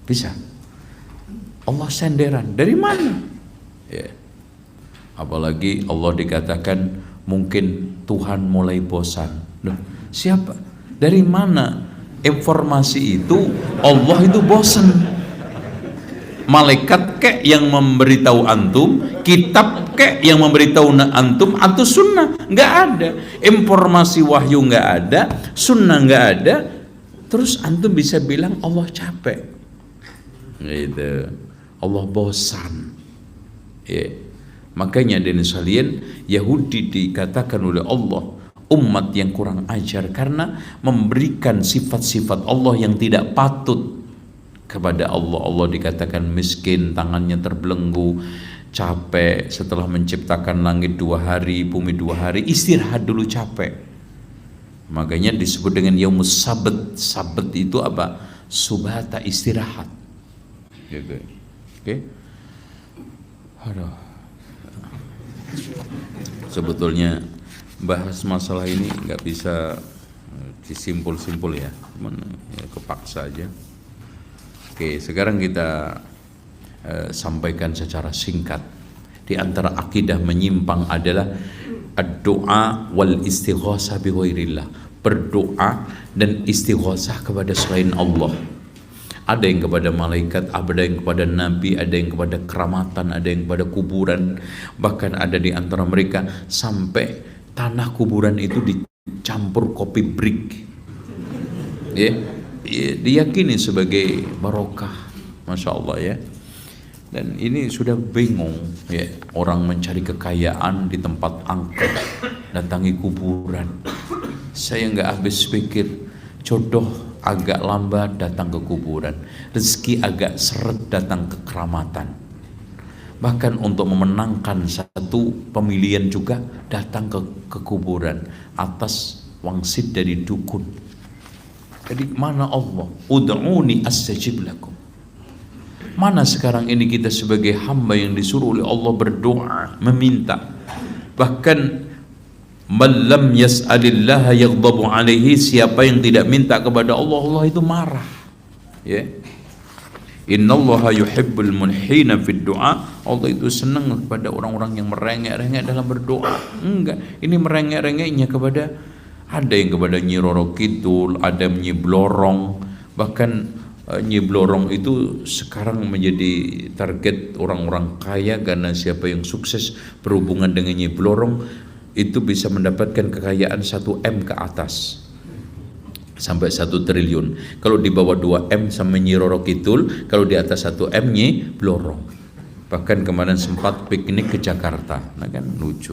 bisa? Allah senderan dari mana? Ya. Apalagi Allah dikatakan mungkin Tuhan mulai bosan. Loh, siapa? Dari mana informasi itu Allah itu bosan? Malaikat kek yang memberitahu antum, kitab kek yang memberitahu antum, atau sunnah? Nggak ada. Informasi wahyu nggak ada, sunnah nggak ada. Terus antum bisa bilang Allah capek, gitu. Allah bosan. Ya. Makanya dari sekalian, Yahudi dikatakan oleh Allah umat yang kurang ajar karena memberikan sifat-sifat Allah yang tidak patut kepada Allah. Allah dikatakan miskin, tangannya terbelenggu, capek setelah menciptakan langit 2 hari, bumi 2 hari, istirahat dulu capek. Makanya disebut dengan yaumus sabat. Sabat itu apa? Subata, istirahat. Gitu. Oke. Aduh. Sebetulnya bahas masalah ini nggak bisa disimpul-simpul ya, cuman ya kepaksa aja. Oke, sekarang kita sampaikan secara singkat. Di antara akidah menyimpang adalah ad-du'a wal istighosah bi ghairillah, berdoa dan istighosah kepada selain Allah. Ada yang kepada malaikat, ada yang kepada nabi, ada yang kepada keramatan, ada yang kepada kuburan. Bahkan ada di antara mereka sampai tanah kuburan itu dicampur kopi brik, ya, diyakini sebagai barokah, masya Allah ya. Dan ini sudah bingung ya, orang mencari kekayaan di tempat angker, datangi kuburan. Saya nggak habis pikir, jodoh agak lambat datang ke kuburan, rezeki agak seret datang ke keramatan. Bahkan untuk memenangkan satu pemilihan juga datang ke kuburan atas wangsit dari dukun. Jadi mana Allah? Ud'uni astajib lakum. Mana sekarang ini kita sebagai hamba yang disuruh oleh Allah berdoa, meminta. Bahkan man lam yas'alillah yaghdabu alaihi, siapa yang tidak minta kepada Allah, Allah itu marah. Ya. Innallaha yuhibbul munhina fid du'a. Allah itu senang kepada orang-orang yang merengek-rengek dalam berdoa. Enggak, ini merengek-rengeknya kepada, ada yang kepada Nyi Roro Kidul, ada Nyi Blorong. Bahkan Nyi Blorong itu sekarang menjadi target orang-orang kaya, karena siapa yang sukses berhubungan dengan Nyi Blorong itu bisa mendapatkan kekayaan 1 M ke atas sampai 1 triliun. Kalau di bawah 2 M sama Nyi Roro Kidul, kalau di atas 1 M Nyi Blorong. Bahkan kemarin sempat piknik ke Jakarta, nah kan lucu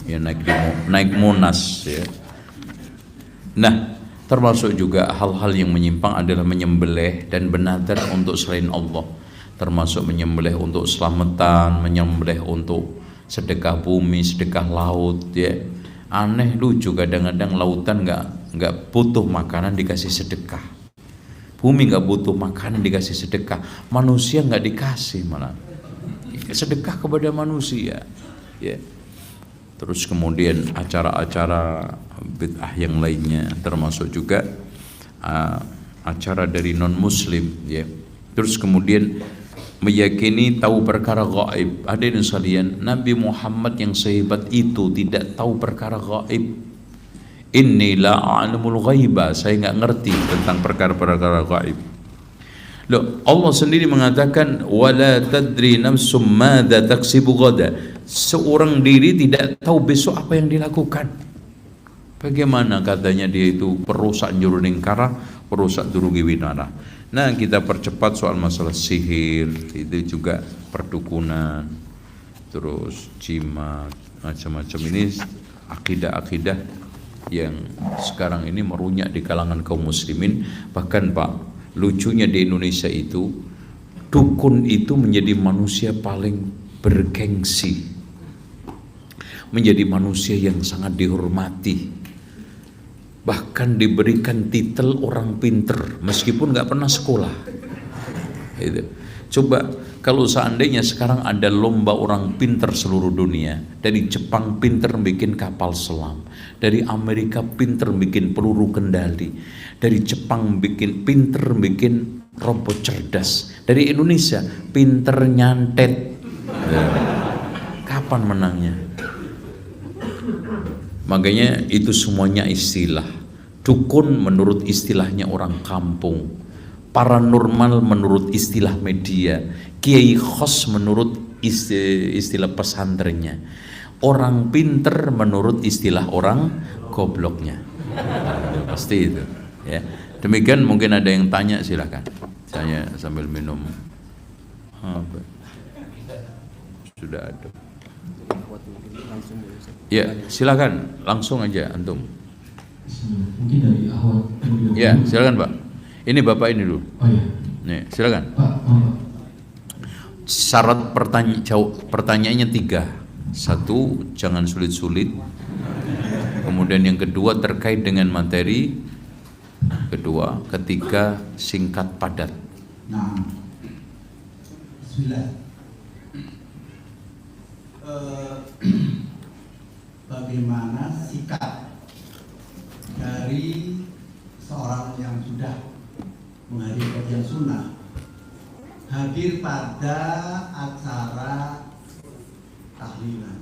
ya, naik Monas ya. Nah, termasuk juga hal-hal yang menyimpang adalah menyembelih dan bernadar untuk selain Allah, termasuk menyembelih untuk selamatan, menyembelih untuk sedekah bumi, sedekah laut ya. Aneh, lucu, kadang-kadang lautan nggak butuh makanan dikasih sedekah, bumi nggak butuh makanan dikasih sedekah, manusia nggak dikasih, malah sedekah kepada manusia ya. Terus kemudian acara-acara bid'ah yang lainnya, termasuk juga acara dari non muslim ya. Terus kemudian meyakini tahu perkara gaib. Hadirin sekalian, Nabi Muhammad yang sehebat itu tidak tahu perkara gaib. Inni la a'lamul ghaiba, saya nggak ngerti tentang perkara-perkara gaib. Loh, Allah sendiri mengatakan wala tadri nafsum madza taksibu ghada. Seorang diri tidak tahu besok apa yang dilakukan. Bagaimana katanya dia itu perusak Njuruningkara, perusak Durugi Winara. Nah, kita percepat soal masalah sihir, itu juga perdukunan, terus jimat, macam-macam. Ini akidah-akidah yang sekarang ini merunyak di kalangan kaum muslimin. Bahkan Pak, lucunya di Indonesia itu, dukun itu menjadi manusia paling bergengsi, menjadi manusia yang sangat dihormati, bahkan diberikan titel orang pinter meskipun nggak pernah sekolah. Itu. Coba kalau seandainya sekarang ada lomba orang pinter seluruh dunia, dari Jepang pinter bikin kapal selam, dari Amerika pinter bikin peluru kendali, dari Jepang pinter bikin robot cerdas, dari Indonesia pinter nyantet. Kapan menangnya? Makanya itu semuanya istilah. Dukun menurut istilahnya orang kampung, paranormal menurut istilah media, kiai khos menurut istilah pesantrennya, orang pinter menurut istilah orang gobloknya. Pasti itu ya. Demikian, mungkin ada yang tanya, silakan. Saya sambil minum. Sudah ada. Ya, silakan langsung aja antum. Mungkin dari awal. Ya, silakan Pak. Ini Bapak ini dulu. Oh iya. Nih, silakan. Pak, Syarat pertanyaannya 3. 1, jangan sulit-sulit. Kemudian yang kedua terkait dengan materi. Kedua, ketiga singkat padat. Nah, bismillah. eh, bagaimana sikap dari seorang yang sudah menghadiri kajian sunnah hadir pada acara tahlilan.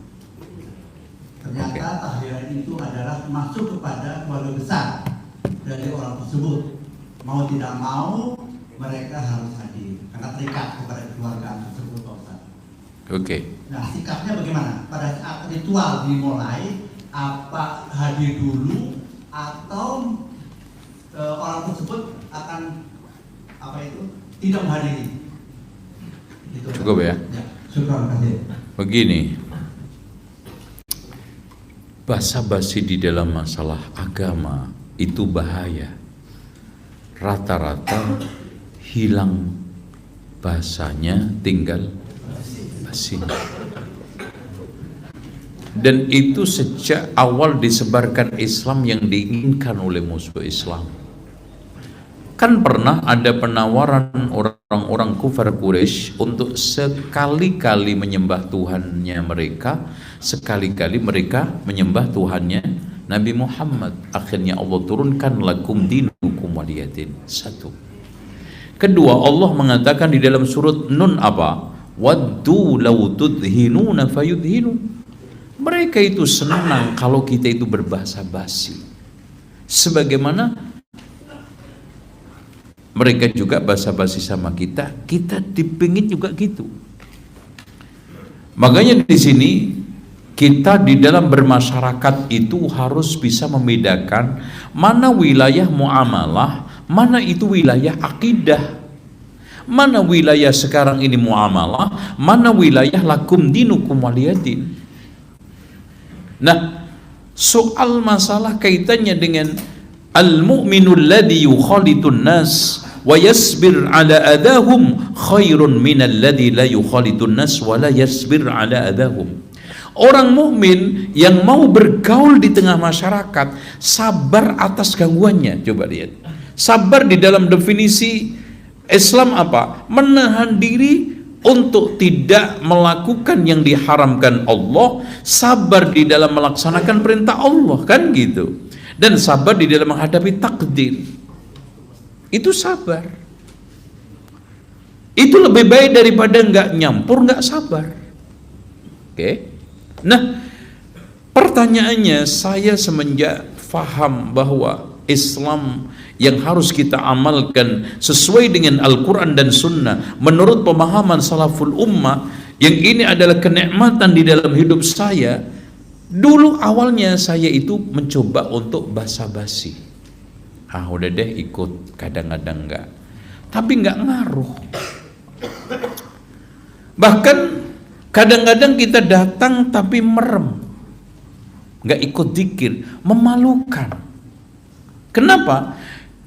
Ternyata tahlilan itu adalah masuk kepada keluarga besar dari orang tersebut. Mau tidak mau mereka harus hadir karena terikat kepada keluarga tersebut, Pak Ustaz. Oke. Nah, sikapnya bagaimana? Pada saat ritual dimulai, apa hadir dulu atau orang tersebut akan tidak menghadiri? Gitu. Cukup ya? Ya, syukur kasih. Begini, basa-basi di dalam masalah agama itu bahaya. Rata-rata hilang bahasanya, tinggal basinya. Dan itu sejak awal disebarkan Islam yang diinginkan oleh musuh Islam. Kan pernah ada penawaran orang-orang kufar Quraisy untuk sekali-kali menyembah Tuhannya mereka, sekali-kali mereka menyembah Tuhannya Nabi Muhammad. Akhirnya Allah turunkan lakum dinukum waliyadin. Satu. Kedua, Allah mengatakan di dalam surat Nun apa? Waddu law tudhinuna fayudhinun. Mereka itu senang kalau kita itu berbahasa basi. Sebagaimana mereka juga basa-basi sama kita, kita dipingin juga gitu. Makanya di sini kita di dalam bermasyarakat itu harus bisa membedakan mana wilayah muamalah, mana itu wilayah akidah. Mana wilayah sekarang ini muamalah, mana wilayah lakum dinukum waliyadin. Nah, soal masalah kaitannya dengan al-mu'minul ladzi yukhalitun nas wa yasbir ala adahum khairun minal ladzi la yukhalitun nas wa la yasbir ala adahum. Orang mukmin yang mau bergaul di tengah masyarakat sabar atas gangguannya. Coba lihat. Sabar di dalam definisi Islam apa? Menahan diri untuk tidak melakukan yang diharamkan Allah, sabar di dalam melaksanakan perintah Allah, kan gitu. Dan sabar di dalam menghadapi takdir. Itu sabar. Itu lebih baik daripada nggak nyampur, nggak sabar. Oke. Nah, pertanyaannya, saya semenjak faham bahwa Islam yang harus kita amalkan sesuai dengan Al-Quran dan Sunnah menurut pemahaman salaful ummah, yang ini adalah kenikmatan di dalam hidup saya. Dulu awalnya saya itu mencoba untuk basa-basi. Udah deh ikut, kadang-kadang enggak. Tapi enggak ngaruh. Bahkan kadang-kadang kita datang tapi merem. Enggak ikut zikir, memalukan. Kenapa?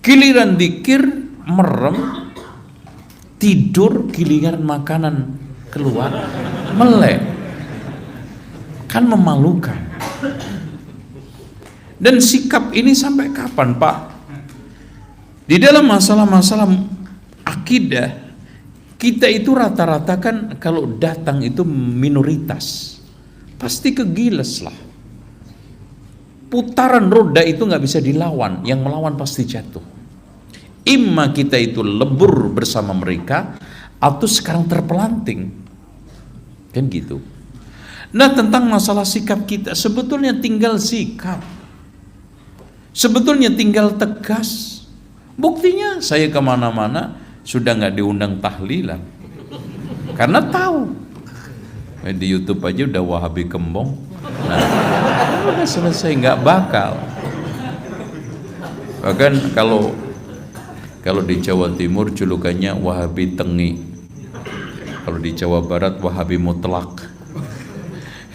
Giliran zikir merem, tidur, giliran makanan keluar melek. Kan memalukan. Dan sikap ini sampai kapan, Pak? Di dalam masalah-masalah akidah, kita itu rata-rata kan kalau datang itu minoritas, pasti kegiles lah. Putaran roda itu nggak bisa dilawan, yang melawan pasti jatuh. Imma kita itu lebur bersama mereka, atau sekarang terpelanting, kan gitu. Nah, tentang masalah sikap kita, sebetulnya tinggal sikap, sebetulnya tinggal tegas. Buktinya saya kemana-mana sudah nggak diundang tahlilan, karena tahu di YouTube aja udah Wahabi kembong. Nah, udah selesai, nggak bakal. Bahkan kalau di Jawa Timur julukannya Wahabi tengi, kalau di Jawa Barat Wahabi mutlak.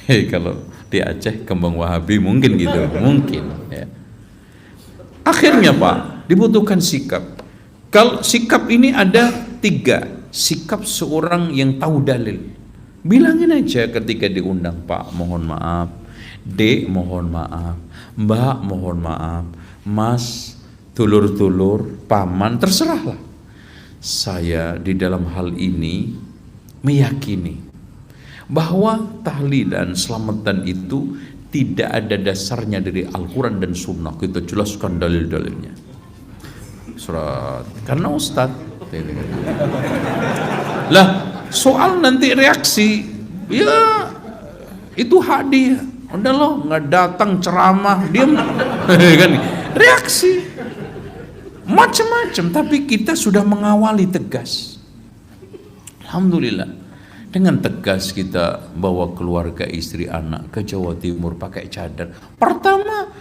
Kalau di Aceh kembang Wahabi mungkin gitu, mungkin ya. Akhirnya Pak, dibutuhkan sikap. Kalau sikap ini ada 3, sikap seorang yang tahu dalil. Bilangin aja ketika diundang, Pak mohon maaf, Dek mohon maaf, Mbak mohon maaf, Mas, dulur-dulur, paman, terserahlah. Saya di dalam hal ini meyakini bahwa tahlilan selamatan itu tidak ada dasarnya dari Al-Quran dan Sunnah. Kita jelaskan dalil-dalilnya. Surat, karena Ustadz lah soal nanti reaksi, ya itu hak dia. Udah loh, nggak datang ceramah, diam kan, reaksi macam-macam. Tapi kita sudah mengawali tegas. Alhamdulillah, dengan tegas kita bawa keluarga, istri, anak ke Jawa Timur pakai cadar. Pertama,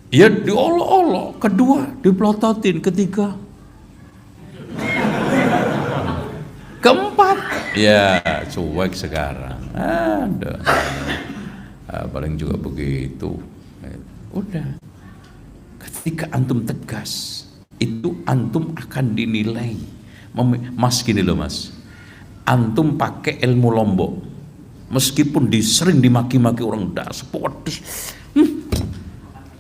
ya diolok-olok. Kedua, dipelototin. Ketiga, keempat, ya cuek sekarang. Ada, paling juga begitu. Udah. Ketika antum tegas, itu antum akan dinilai. Mas gini loh mas, antum pakai ilmu Lombok, meskipun sering dimaki-maki orang dasar pedes,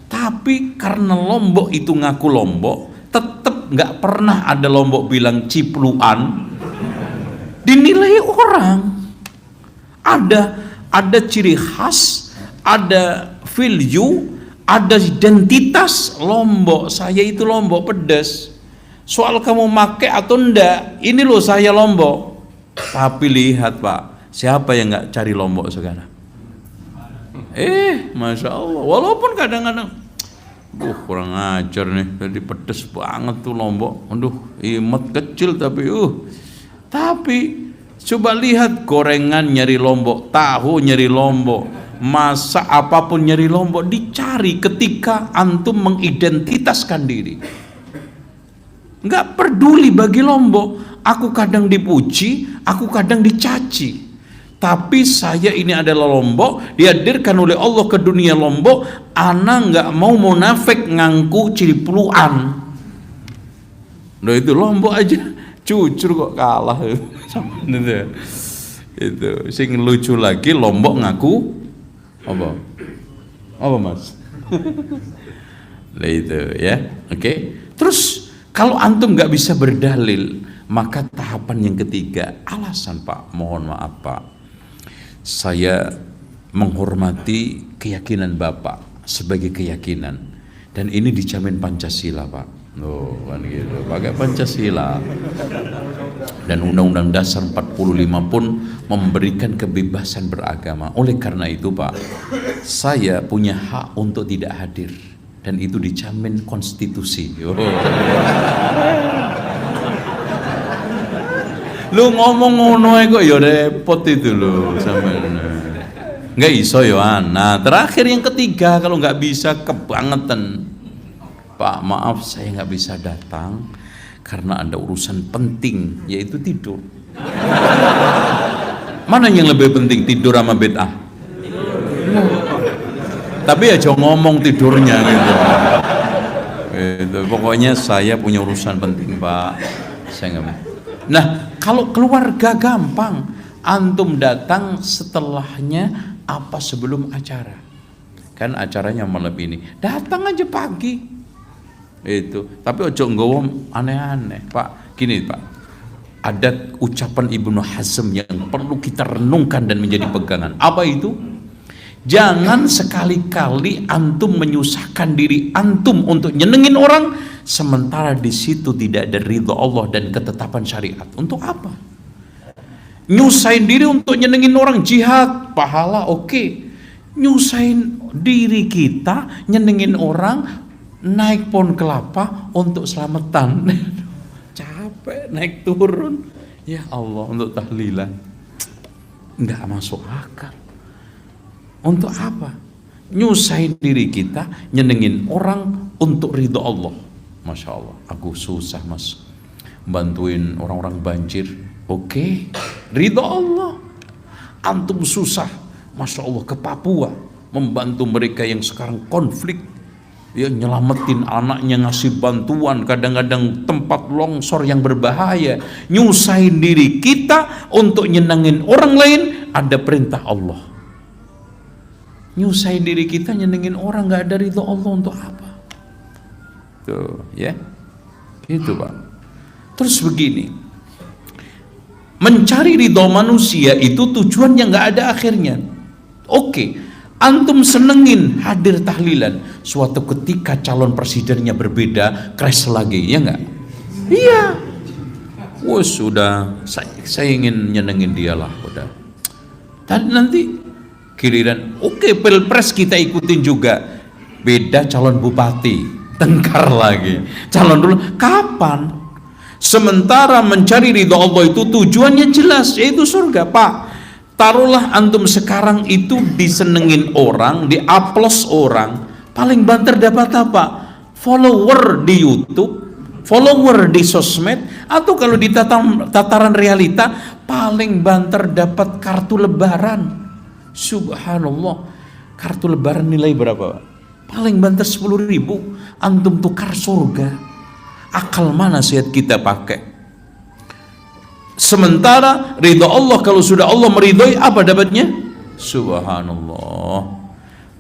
tapi karena Lombok itu ngaku Lombok, tetap nggak pernah ada Lombok bilang cipluan, dinilai orang. Ada ciri khas, ada value, ada identitas Lombok. Saya itu Lombok pedas. Soal kamu make atau enggak, ini loh saya Lombok. Tapi lihat Pak, siapa yang nggak cari Lombok sekarang? Masya Allah. Walaupun kadang-kadang, kurang ajar nih, jadi pedes banget tuh Lombok. Aduh, imut kecil tapi Tapi coba lihat gorengan nyari Lombok, tahu nyari Lombok, masak apapun nyari Lombok, dicari ketika antum mengidentitaskan diri. Nggak peduli bagi Lombok. Aku kadang dipuji, aku kadang dicaci. Tapi saya ini adalah Lombok, dihadirkan oleh Allah ke dunia Lombok. Ana nggak mau munafik ngangku cipluan. Nah itu Lombok aja, jujur kok kalah. Itu sing lucu lagi, Lombok ngaku apa mas? Nah itu ya, oke. Terus kalau antum nggak bisa berdalil, maka tahapan yang ketiga, alasan Pak, mohon maaf Pak, saya menghormati keyakinan Bapak sebagai keyakinan, dan ini dijamin Pancasila Pak. Kan gitu, pakai Pancasila. Dan Undang-Undang Dasar 45 pun memberikan kebebasan beragama. Oleh karena itu Pak, saya punya hak untuk tidak hadir, dan itu dijamin konstitusi. Lu ngomong ngono kok ya repot itu lo sampean. Nggak iso ya. Nah, terakhir yang ketiga, kalau nggak bisa kebangetan. Pak, maaf saya nggak bisa datang karena ada urusan penting, yaitu tidur. Mana yang lebih penting, tidur sama bid'ah? Tapi ya jangan ngomong tidurnya gitu. Pokoknya saya punya urusan penting Pak, saya nggak mau. Nah, kalau keluarga gampang, antum datang setelahnya apa sebelum acara? Kan acaranya malam ini, datang aja pagi. Itu. Tapi ojo nggowo aneh-aneh, Pak. Gini, Pak. Ada ucapan Ibnu Hazm yang perlu kita renungkan dan menjadi pegangan. Apa itu? Jangan sekali-kali antum menyusahkan diri antum untuk nyenengin orang, sementara di situ tidak ada ridho Allah dan ketetapan syariat. Untuk apa? Nyusahin diri untuk nyenengin orang, jihad, pahala, oke. Nyusahin diri kita nyenengin orang, naik pohon kelapa untuk selamatan. Capek naik turun. Ya Allah, untuk tahlilan. Nggak masuk akal. Untuk apa? Nyusahin diri kita nyenengin orang untuk ridho Allah. Masya Allah, aku susah mas bantuin orang-orang banjir. Oke, ridho Allah. Antum susah, Masya Allah, ke Papua membantu mereka yang sekarang konflik, ya nyelamatin anaknya, ngasih bantuan, kadang-kadang tempat longsor yang berbahaya. Nyusahin diri kita untuk nyenengin orang lain, ada perintah Allah. Nyusahin diri kita nyenengin orang, gak ada ridho Allah, untuk apa? Tuh ya, itu Pak. Terus begini, Mencari ridho manusia itu tujuan yang nggak ada akhirnya. Oke, antum senengin hadir tahlilan, suatu ketika calon presidennya berbeda, crash lagi, ya nggak? Iya. Wah sudah, saya ingin nyenengin dia lah, udah. Dan nanti giliran, oke, pilpres kita ikutin juga, beda calon bupati, tengkar lagi. Calon dulu, kapan? Sementara mencari ridho Allah itu tujuannya jelas, yaitu surga. Pak, taruhlah antum sekarang itu disenengin orang, diaplos orang, paling banter dapat apa? Follower di YouTube, follower di sosmed, atau kalau di tataran realita paling banter dapat kartu lebaran. Subhanallah, kartu lebaran nilai berapa? Paling banter 10.000, antum tukar surga. Akal mana sehat kita pakai? Sementara ridho Allah, kalau sudah Allah meridhoi, apa dapatnya? Subhanallah.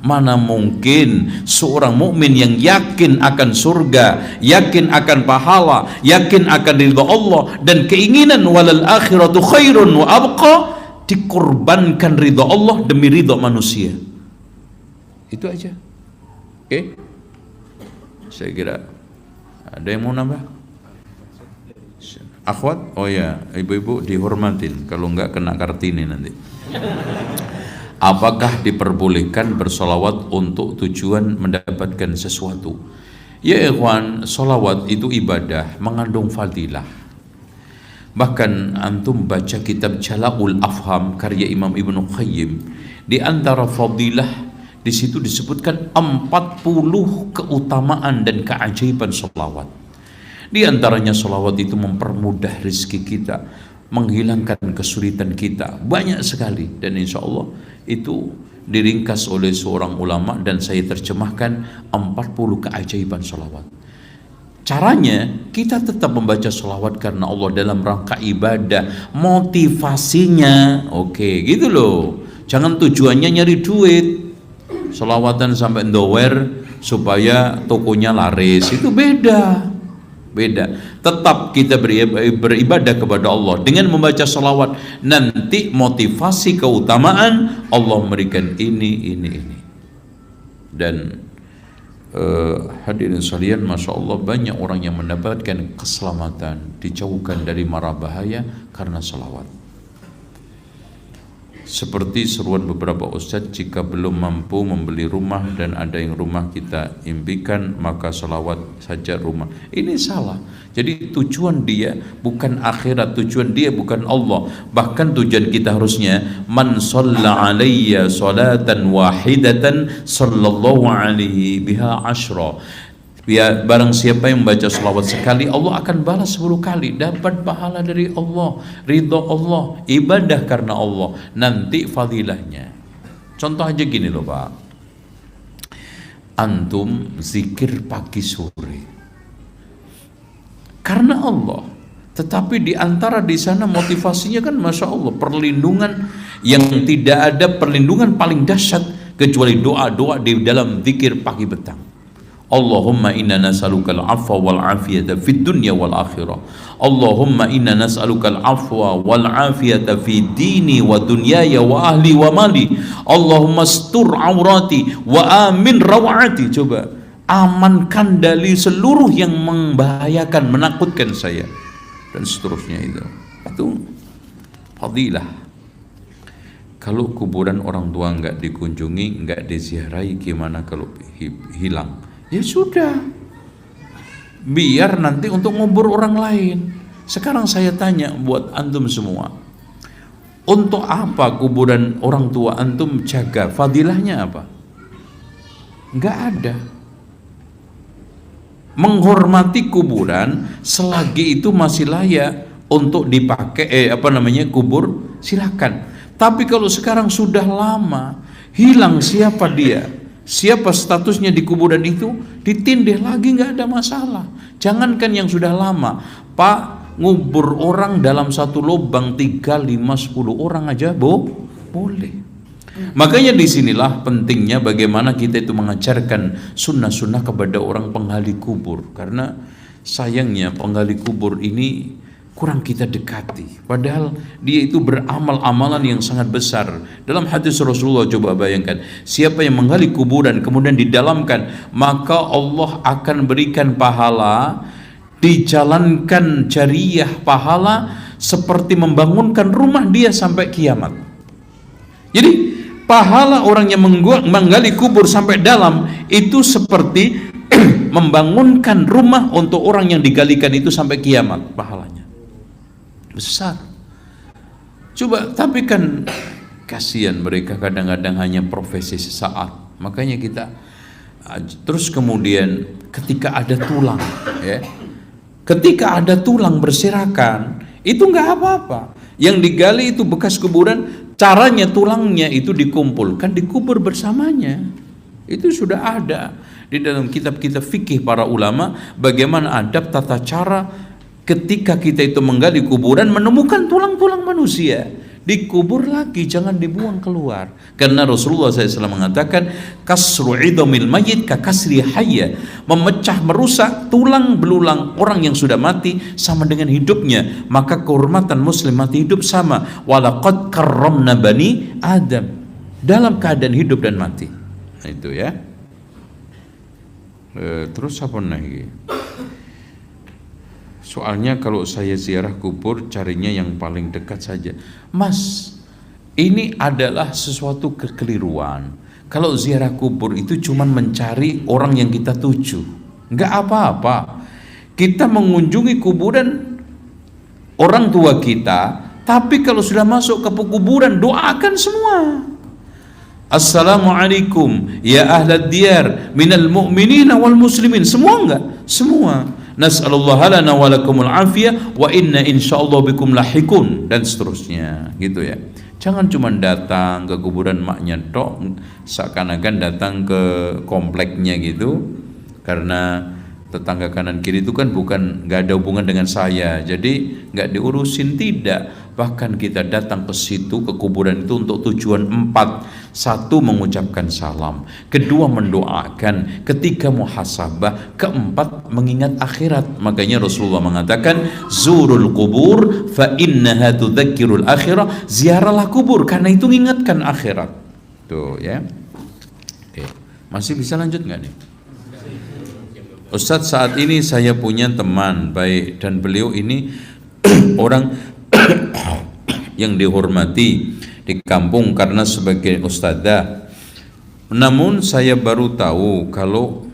Mana mungkin seorang mukmin yang yakin akan surga, yakin akan pahala, yakin akan ridho Allah, dan keinginan walal akhiratu khairun wa abqa, dikorbankan ridho Allah demi ridho manusia. Itu aja. Oke? Saya kira ada yang mau nambah? Akhwat? Oh ya, ibu-ibu dihormatin, kalau enggak kena Kartini nanti. Apakah diperbolehkan bersolawat untuk tujuan mendapatkan sesuatu? Ya ikhwan, solawat itu ibadah, mengandung fadilah. Bahkan antum baca kitab Jala'ul Afham karya Imam Ibnu Qayyim, di antara fadilah di situ disebutkan 40 keutamaan dan keajaiban sholawat. Di antaranya sholawat itu mempermudah rezeki kita, menghilangkan kesulitan kita, banyak sekali. Dan insya Allah itu diringkas oleh seorang ulama dan saya terjemahkan 40 keajaiban sholawat. Caranya kita tetap membaca sholawat karena Allah dalam rangka ibadah. Motivasinya oke, gitu loh. Jangan tujuannya nyari duit, sholawatan sampai ndower supaya tokonya laris, itu beda. Tetap kita beribadah kepada Allah dengan membaca sholawat. Nanti motivasi keutamaan Allah memberikan ini. Dan hadirin sekalian, masya Allah, banyak orang yang mendapatkan keselamatan, dijauhkan dari mara bahaya karena sholawat. Seperti seruan beberapa ustadz, jika belum mampu membeli rumah dan ada yang rumah kita impikan, maka sholawat saja rumah. Ini salah. Jadi tujuan dia bukan akhirat, tujuan dia bukan Allah. Bahkan tujuan kita harusnya, man shalla alayya salatan wahidatan sallallahu alaihi biha ashra. Ya, barang siapa yang membaca selawat sekali, Allah akan balas 10 kali, dapat pahala dari Allah, ridho Allah, ibadah karena Allah, nanti fadilahnya. Contoh aja gini loh Pak, antum zikir pagi sore karena Allah, tetapi di antara di sana motivasinya kan masya Allah, perlindungan yang tidak ada perlindungan paling dahsyat kecuali doa-doa di dalam zikir pagi petang. Allahumma inna nas'alukal afwa wal afiyata fid dunya wal akhirah. Allahumma inna nas'alukal afwa wal afiyata fid dini wa dunyaya wa ahli wa mali. Allahumma astur aurati wa amin rawati. Coba amankan dari seluruh yang membahayakan, menakutkan saya, dan seterusnya. Itu fadilah. Kalau kuburan orang tua enggak dikunjungi, enggak diziarahi, gimana kalau hilang? Ya sudah, biar nanti untuk ngubur orang lain. Sekarang saya tanya buat antum semua, untuk apa kuburan orang tua antum jaga? Fadilahnya apa? Enggak ada. Menghormati kuburan selagi itu masih layak untuk dipakai kubur, silakan. Tapi kalau sekarang sudah lama, hilang siapa dia, siapa statusnya di kuburan itu, ditindih lagi, nggak ada masalah. Jangankan yang sudah lama, Pak, ngubur orang dalam satu lubang 3, 5, 10 orang aja boleh. Makanya disinilah pentingnya bagaimana kita itu mengajarkan sunnah-sunnah kepada orang penggali kubur. Karena sayangnya penggali kubur ini kurang kita dekati, padahal dia itu beramal amalan yang sangat besar. Dalam hadis Rasulullah, coba bayangkan, siapa yang menggali kuburan kemudian didalamkan, maka Allah akan berikan pahala, dijalankan jariyah pahala seperti membangunkan rumah dia sampai kiamat. Jadi pahala orang yang menggali kubur sampai dalam itu seperti membangunkan rumah untuk orang yang digalikan itu sampai kiamat, pahalanya besar. Coba, tapi kan kasihan mereka kadang-kadang hanya profesi sesaat. Makanya kita terus kemudian ketika ada tulang, ya, ketika ada tulang berserakan, itu nggak apa-apa. Yang digali itu bekas kuburan, caranya tulangnya itu dikumpulkan, dikubur bersamanya. Itu sudah ada di dalam kitab-kitab fikih para ulama, bagaimana adab tata cara ketika kita itu menggali kuburan menemukan tulang-tulang manusia, dikubur lagi, jangan dibuang keluar. Karena Rasulullah SAW mengatakan, kasru idhamil mayyit ka kasri hayya, memecah merusak tulang belulang orang yang sudah mati sama dengan hidupnya, maka kehormatan muslim mati hidup sama. Walaqad karramna bani Adam, dalam keadaan hidup dan mati. Nah, itu ya. Terus apa lagi? Soalnya kalau saya ziarah kubur carinya yang paling dekat saja. Mas, ini adalah sesuatu kekeliruan. Kalau ziarah kubur itu cuma mencari orang yang kita tuju, nggak apa-apa. Kita mengunjungi kuburan orang tua kita, tapi kalau sudah masuk ke kuburan doakan semua. Assalamualaikum ya ahlad diyar minal mu'minina wal muslimin. Semua enggak? Semua. Nas'alullah lana wa lakumul afiyah wa inna insyaallah bikum lahikun, dan seterusnya gitu ya. Jangan cuma datang ke kuburan maknya tok, seakan-akan datang ke kompleknya gitu, karena tetangga kanan kiri itu kan bukan, nggak ada hubungan dengan saya, jadi nggak diurusin. Tidak, bahkan kita datang ke situ, ke kuburan itu untuk tujuan 4. 1, mengucapkan salam. 2, mendoakan. 3, muhasabah. 4, mengingat akhirat. Makanya Rasulullah mengatakan, zurul kubur fa innaha tudzakirul akhirah. Ziarahlah kubur karena itu mengingatkan akhirat. Tuh ya. Oke. Masih bisa lanjut nggak nih? Ustadz, saat ini saya punya teman baik dan beliau ini orang yang dihormati di kampung karena sebagai ustadzah. Namun saya baru tahu kalau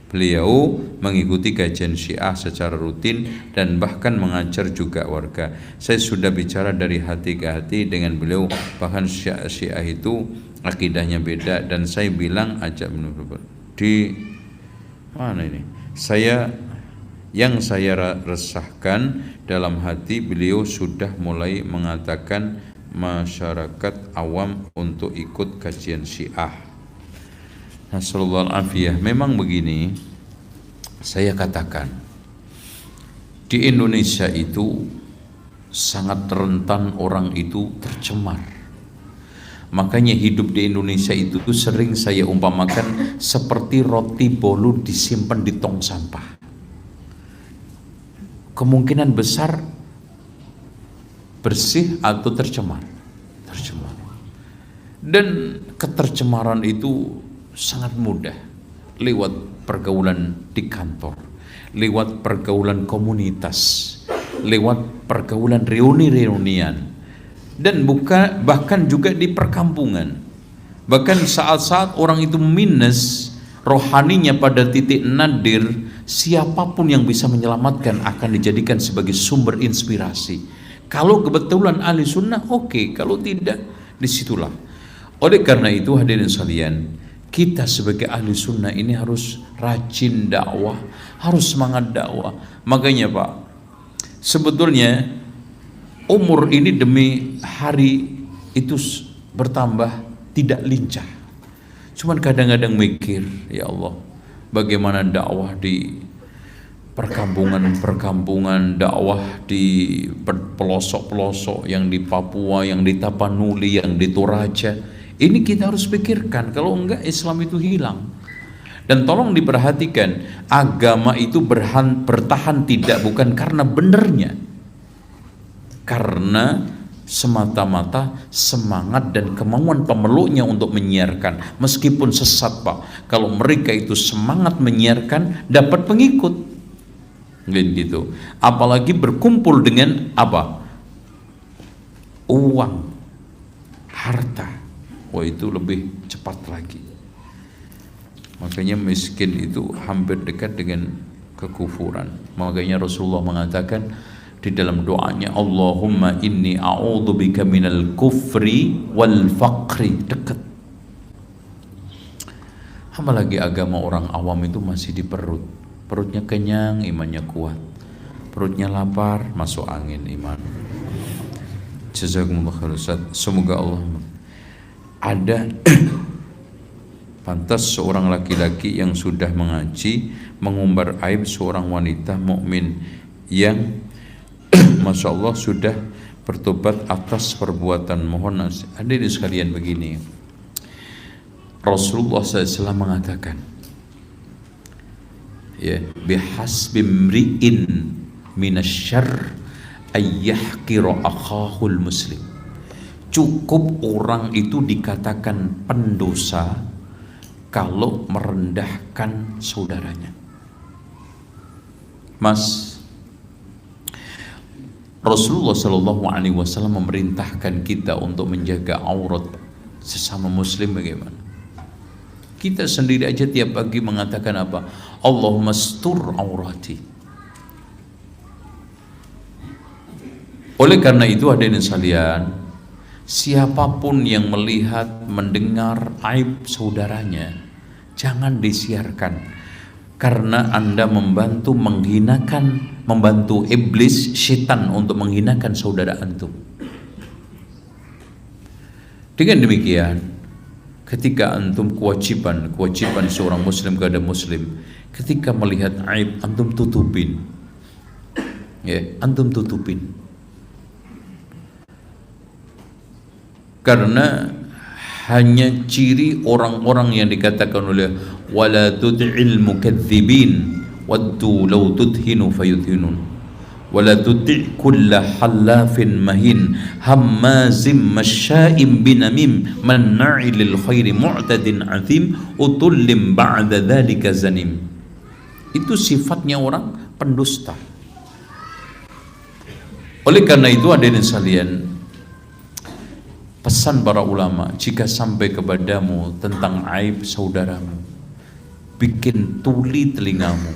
beliau mengikuti kajian Syiah secara rutin dan bahkan mengajar juga warga. Saya sudah bicara dari hati ke hati dengan beliau, bahkan Syiah itu akidahnya beda, dan saya bilang ajak di mana ini? Yang saya resahkan dalam hati, beliau sudah mulai mengatakan masyarakat awam untuk ikut kajian Syiah. Nasallallahu alaihi. Memang begini, saya katakan di Indonesia itu sangat rentan orang itu tercemar. Makanya hidup di Indonesia itu sering saya umpamakan seperti roti bolu disimpan di tong sampah. Kemungkinan besar bersih atau tercemar. Dan ketercemaran itu sangat mudah lewat pergaulan di kantor, lewat pergaulan komunitas, lewat pergaulan reuni-reunian, dan bahkan juga di perkampungan. Bahkan saat-saat orang itu minus rohaninya pada titik nadir, siapapun yang bisa menyelamatkan akan dijadikan sebagai sumber inspirasi. Kalau kebetulan ahli sunnah, oke. Kalau tidak, disitulah. Oleh karena itu hadirin sekalian, kita sebagai ahli sunnah ini harus rajin dakwah, harus semangat dakwah. Makanya Pak, sebetulnya umur ini demi hari itu bertambah tidak lincah. Cuman kadang-kadang mikir, ya Allah, bagaimana dakwah di perkampungan, dakwah di pelosok-pelosok, yang di Papua, yang di Tapanuli, yang di Toraja. Ini kita harus pikirkan, kalau enggak Islam itu hilang. Dan tolong diperhatikan, agama itu bertahan tidak bukan karena benernya, karena semata-mata semangat dan kemauan pemeluknya untuk menyiarkan, meskipun sesat Pak. Kalau mereka itu semangat menyiarkan, dapat pengikut, gitu. Apalagi berkumpul dengan apa? Uang, harta. Wah, itu lebih cepat lagi. Makanya miskin itu hampir dekat dengan kekufuran. Makanya Rasulullah mengatakan di dalam doanya, Allahumma inni a'udzubika minal kufri wal faqri. Dekat. Apalagi agama orang awam itu masih di perut. Perutnya kenyang, imannya kuat. Perutnya lapar, masuk angin iman. Jazakumullah khair Ustaz. Semoga Allah ada pantas seorang laki-laki yang sudah mengaji mengumbar aib seorang wanita mukmin yang Masya Allah sudah bertobat atas perbuatan. Mohon hadirin sekalian, begini, Rasulullah SAW mengatakan, ya, bihasbi mri'in minasyarr ayyahqira akhahul muslim. Cukup orang itu dikatakan pendosa kalau merendahkan saudaranya. Mas, Rasulullah SAW memerintahkan kita untuk menjaga aurat sesama muslim. Bagaimana? Kita sendiri aja tiap pagi mengatakan apa? Allahumma stur aurati. Oleh karena itu hadirin sekalian, siapapun yang melihat, mendengar aib saudaranya, jangan disiarkan, karena Anda membantu menghinakan, membantu iblis, syaitan untuk menghinakan saudara antum. Dengan demikian, ketika antum kewajiban seorang muslim kepada muslim, ketika melihat aib, antum tutupin, ya, antum tutupin. Karena hanya ciri orang-orang yang dikatakan oleh wala tud'il mukadzibin waddu law tudhinu fayudhinun wala tuti' kulla halafin mahin hammazim masya'im binamim manna'i lil khairi mu'tadin athim utullim ba'da dhalika zanim. Itu sifatnya orang pendusta. Oleh karena itu hadirin sekalian, pesan para ulama, jika sampai kepadamu tentang aib saudaramu, bikin tuli telingamu,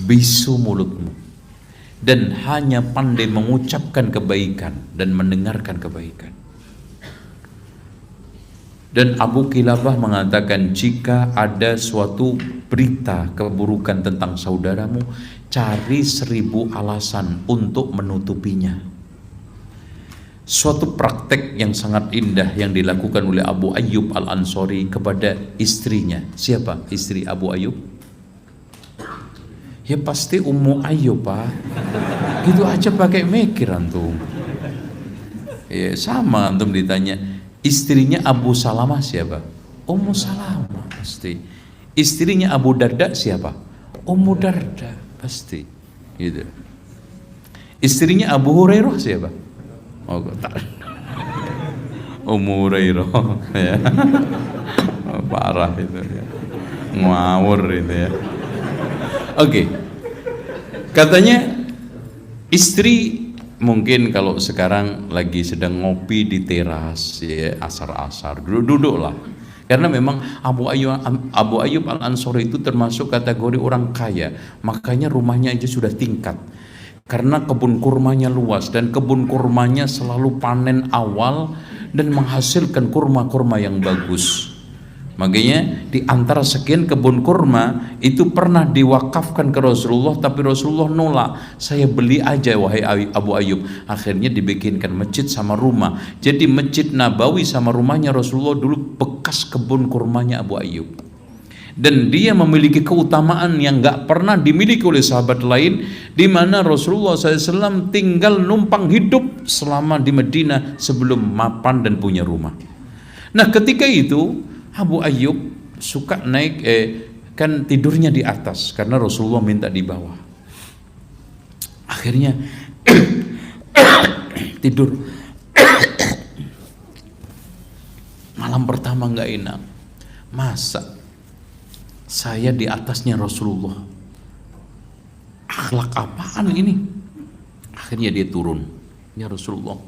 bisu mulutmu, dan hanya pandai mengucapkan kebaikan dan mendengarkan kebaikan. Dan Abu Kilabah mengatakan, jika ada suatu berita keburukan tentang saudaramu, cari 1000 alasan untuk menutupinya. Suatu praktek yang sangat indah yang dilakukan oleh Abu Ayyub Al-Ansari kepada istrinya. Siapa istri Abu Ayyub? Ya pasti Ummu Ayyub, Pak. Gitu aja pakai mikir antum. Ya sama, antum ditanya istrinya Abu Salamah siapa? Ummu Salamah pasti. Istrinya Abu Darda siapa? Ummu Darda pasti. Gitu. Istrinya Abu Hurairah siapa? Oh, tak. Ummu Hurairah ya. Parah itu ya. Ngawur itu ya. Oke. Katanya istri mungkin kalau sekarang lagi sedang ngopi di teras ya, asar-asar, duduk-duduk lah. Karena memang Abu Ayyub Al-Ansari itu termasuk kategori orang kaya, makanya rumahnya aja sudah tingkat. Karena kebun kurmanya luas dan kebun kurmanya selalu panen awal dan menghasilkan kurma-kurma yang bagus. Makanya di antara sekian kebun kurma itu pernah diwakafkan ke Rasulullah, tapi Rasulullah nolak. Saya beli aja wahai Abu Ayyub. Akhirnya dibikinkan masjid sama rumah. Jadi Masjid Nabawi sama rumahnya Rasulullah dulu bekas kebun kurmanya Abu Ayyub. Dan dia memiliki keutamaan yang gak pernah dimiliki oleh sahabat lain, di mana Rasulullah SAW tinggal numpang hidup selama di Madinah sebelum mapan dan punya rumah. Nah ketika itu Abu Ayyub suka naik, kan tidurnya di atas karena Rasulullah minta di bawah. Akhirnya tidur. Malam pertama nggak enak, masa saya di atasnya Rasulullah, akhlak apaan ini? Akhirnya dia turun, ya Rasulullah,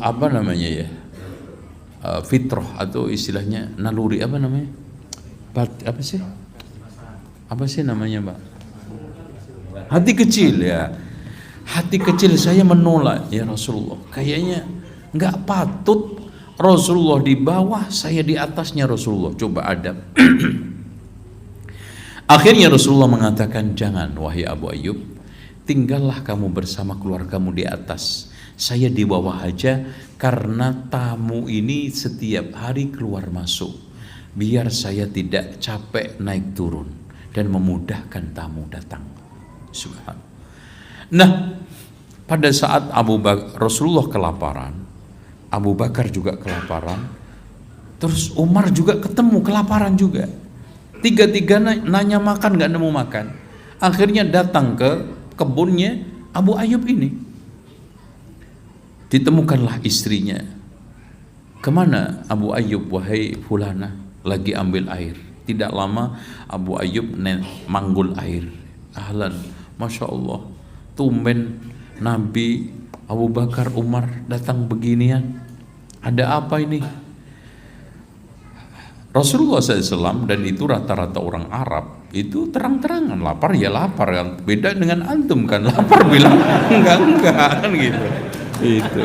apa namanya ya, fitrah atau istilahnya naluri, apa namanya, apa sih namanya Pak? Hati kecil ya, hati kecil saya menolak, ya Rasulullah, kayaknya nggak patut Rasulullah di bawah, saya di atasnya Rasulullah, coba adab. Akhirnya Rasulullah mengatakan, jangan wahai Abu Ayyub, tinggallah kamu bersama keluargamu di atas, saya di bawah aja, karena tamu ini setiap hari keluar masuk, biar saya tidak capek naik turun dan memudahkan tamu datang. Subhanallah. Nah, pada saat Rasulullah kelaparan, Abu Bakar juga kelaparan, terus Umar juga ketemu kelaparan juga. Tiga-tiga nanya makan, gak nemu makan. Akhirnya datang ke kebunnya Abu Ayyub ini. Ditemukanlah istrinya. Kemana Abu Ayyub wahai fulana? Lagi ambil air. Tidak lama Abu Ayyub manggul air. Ahlan, Masya Allah, tumben Nabi, Abu Bakar, Umar datang beginian. Ada apa ini? Rasulullah SAW, dan itu rata-rata orang Arab, itu terang-terangan lapar ya lapar kan. Beda dengan antum kan, lapar bilang enggak kan gitu. Itu.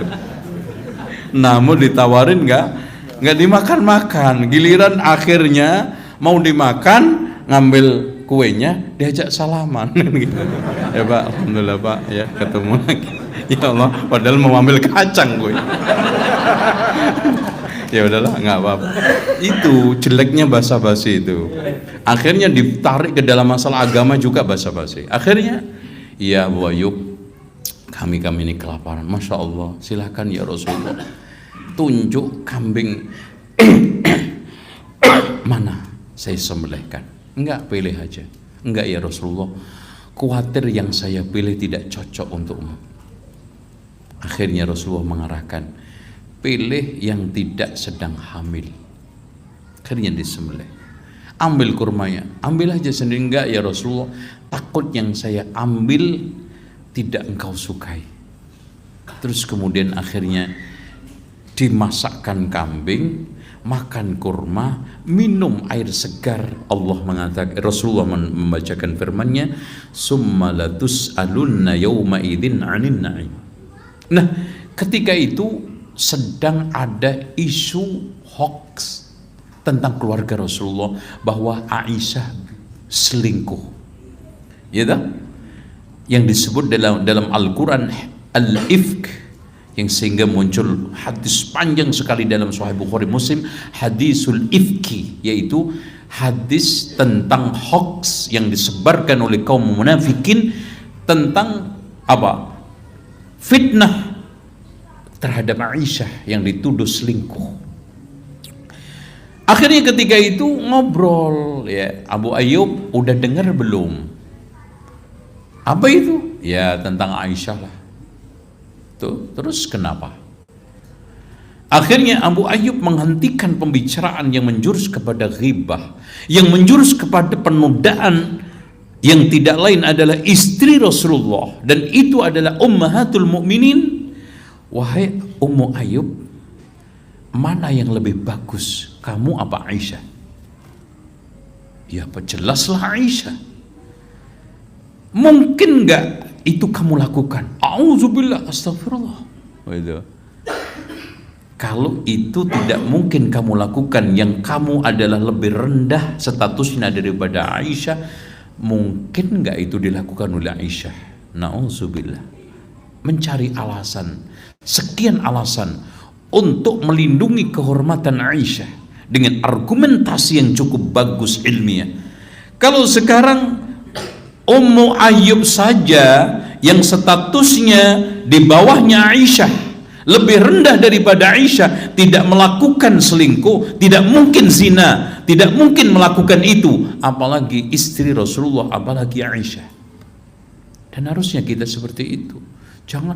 Namun ditawarin enggak dimakan-makan. Giliran akhirnya mau dimakan, ngambil kuenya, diajak salaman gitu. Ya Pak, alhamdulillah Pak, ya ketemu lagi. Ya Allah, padahal mau ambil kacang gue. Ya udahlah, nggak apa-apa. Itu jeleknya basa-basi itu. Akhirnya ditarik ke dalam masalah agama juga basa-basi. Akhirnya, ya Abu Ayyub, kami ini kelaparan. Masya Allah, silakan ya Rasulullah, tunjuk kambing mana saya sembelihkan. Enggak, pilih aja. Enggak ya Rasulullah, khawatir yang saya pilih tidak cocok untukmu. Akhirnya Rasulullah mengarahkan, pilih yang tidak sedang hamil. Akhirnya disembelih. Ambil kurmanya, ambil aja sendiri. Enggak ya Rasulullah, takut yang saya ambil tidak engkau sukai. Terus kemudian akhirnya dimasakkan kambing, makan kurma, minum air segar. Allah mengatakan, Rasulullah membacakan firman-Nya, summa latus'alunna yawma idzin 'anin na'im. Nah, ketika itu sedang ada isu hoax tentang keluarga Rasulullah bahwa Aisyah selingkuh. Ya tak? Yang disebut dalam Al-Qur'an al-ifk, yang sehingga muncul hadis panjang sekali dalam Sahih Bukhari Muslim, hadisul ifki, yaitu hadis tentang hoax yang disebarkan oleh kaum munafikin tentang apa? Fitnah terhadap Aisyah yang dituduh selingkuh. Akhirnya ketika itu ngobrol, ya, Abu Ayyub udah dengar belum? Apa itu? Ya, tentang Aisyah lah. Tuh, terus kenapa? Akhirnya Abu Ayyub menghentikan pembicaraan yang menjurus kepada ghibah, yang menjurus kepada penodaan, yang tidak lain adalah istri Rasulullah, dan itu adalah ummahatul mukminin. Wahai Ummu Ayyub, mana yang lebih bagus, kamu apa Aisyah? Ya apa, jelaslah Aisyah. Mungkin enggak itu kamu lakukan? Auzubillah, astagfirullah. Kalau itu tidak mungkin kamu lakukan, yang kamu adalah lebih rendah statusnya daripada Aisyah, mungkin enggak itu dilakukan oleh Aisyah? Nauzubillah. Mencari alasan, sekian alasan untuk melindungi kehormatan Aisyah dengan argumentasi yang cukup bagus ilmiah. Kalau sekarang Ummu Ayyub saja yang statusnya di bawahnya Aisyah, lebih rendah daripada Aisyah, tidak melakukan selingkuh, tidak mungkin zina, tidak mungkin melakukan itu, apalagi istri Rasulullah, apalagi Aisyah. Dan harusnya kita seperti itu. Jangan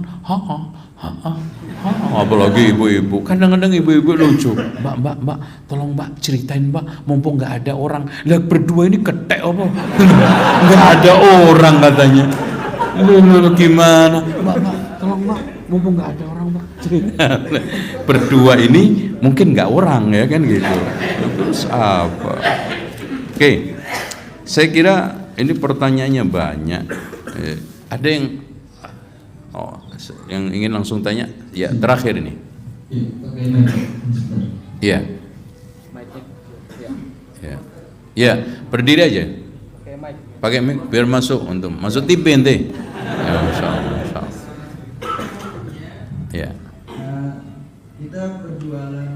apalagi ibu-ibu. Kadang-kadang ibu-ibu lucu. Mbak, tolong mbak ceritain mbak, mumpung nggak ada orang. Lah berdua ini ketek apa? Nggak ada orang katanya. Lu gimana? Mbak, tolong mbak, mumpung nggak ada orang mbak, cerita. Berdua ini mungkin nggak orang ya kan gitu. Terus apa? Oke, saya kira ini pertanyaannya banyak. Ada yang ingin langsung tanya? Ya, terakhir ini. Iya. Ya, berdiri aja. Pakai mic biar masuk TV ente. Ya, insyaallah. Ya. Kita berjualan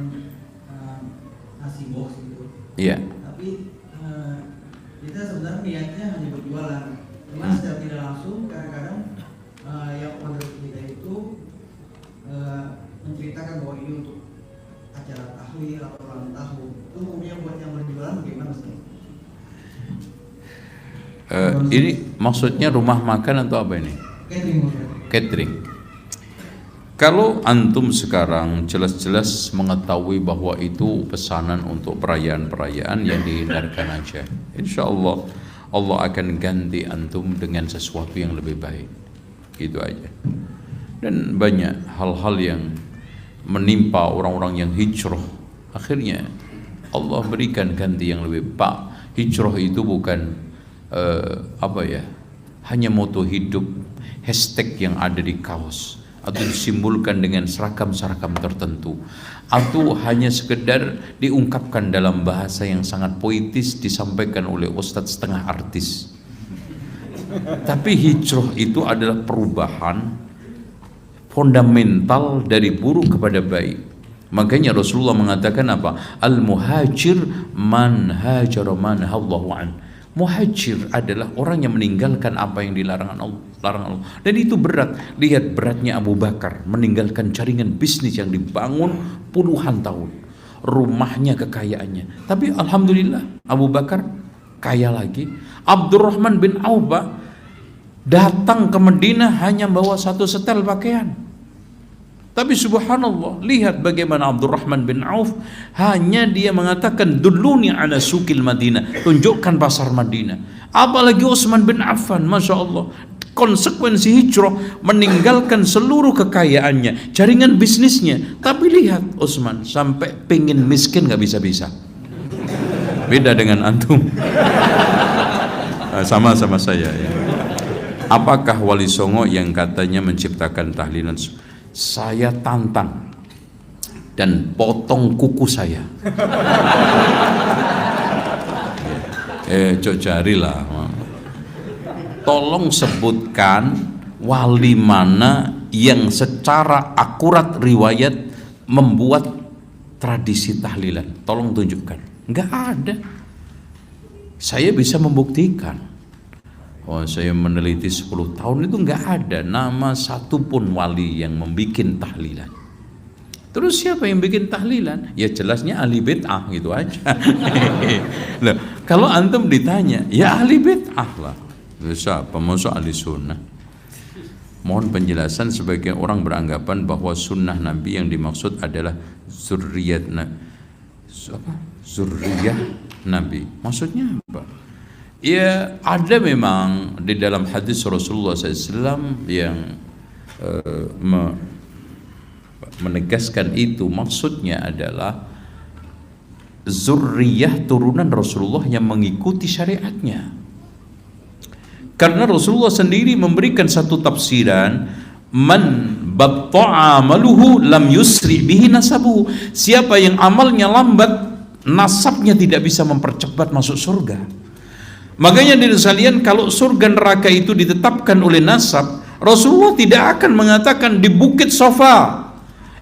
nasi box gitu. Iya. Tapi kita sebenarnya niatnya hanya berjualan. Cuma secara tidak langsung kadang-kadang yang order kita itu menceritakan bahwa ini untuk acara tahwil atau ulang tahun. Itu kemudian buat yang berjualan bagaimana sih? Ini maksudnya rumah makan atau apa ini? Catering. Kalau antum sekarang jelas-jelas mengetahui bahwa itu pesanan untuk perayaan-perayaan, yang dihindarkan aja. Insya Allah Allah akan ganti antum dengan sesuatu yang lebih baik. Gitu aja. Dan banyak hal-hal yang menimpa orang-orang yang hijrah, akhirnya Allah berikan ganti yang lebih baik. Hijrah itu bukan hanya moto hidup, hashtag yang ada di kaos atau disimbolkan dengan seragam-seragam tertentu, atau hanya sekedar diungkapkan dalam bahasa yang sangat poetis disampaikan oleh ustadz setengah artis. Tapi hijrah itu adalah perubahan fundamental dari buruk kepada baik. Makanya Rasulullah mengatakan apa? Al-muhajir man hajara man hallahu an. Muhajir adalah orang yang meninggalkan apa yang dilarang Allah. Dan itu berat. Lihat beratnya Abu Bakar meninggalkan jaringan bisnis yang dibangun puluhan tahun, rumahnya, kekayaannya. Tapi alhamdulillah Abu Bakar kaya lagi. Abdurrahman bin Auf datang ke Madinah hanya bawa satu setel pakaian. Tapi subhanallah, lihat bagaimana Abdurrahman bin Auf hanya dia mengatakan dulluni ala sukil Madinah, tunjukkan pasar Madinah. Apalagi Utsman bin Affan, Masya Allah, konsekuensi hijrah meninggalkan seluruh kekayaannya, jaringan bisnisnya. Tapi lihat Utsman sampai pengen miskin gak bisa-bisa. Beda dengan antum. Sama-sama saya ya. Apakah Wali Songo yang katanya menciptakan tahlilan? Saya tantang dan potong kuku saya. Carilah. Tolong sebutkan wali mana yang secara akurat riwayat membuat tradisi tahlilan. Tolong tunjukkan. Enggak ada. Saya bisa membuktikan. Saya meneliti 10 tahun itu enggak ada nama satupun wali yang membuat tahlilan. Terus siapa yang bikin tahlilan? Ya jelasnya ahli bid'ah gitu aja. Loh, kalau antum ditanya, ya ahli bid'ah lah. Siapa masuk ahli sunnah? Mohon penjelasan. Sebagian orang beranggapan bahwa sunnah Nabi yang dimaksud adalah zurriyah Nabi. Maksudnya apa? Ya ada memang di dalam hadis Rasulullah SAW yang menegaskan itu. Maksudnya adalah zurriyah turunan Rasulullah yang mengikuti syariatnya. Karena Rasulullah sendiri memberikan satu tafsiran, man batta'a amaluhu lam yusri bihi nasabuhu. Siapa yang amalnya lambat, nasabnya tidak bisa mempercepat masuk surga. Makanya dari sekalian, kalau surga neraka itu ditetapkan oleh nasab, Rasulullah tidak akan mengatakan di bukit Safa,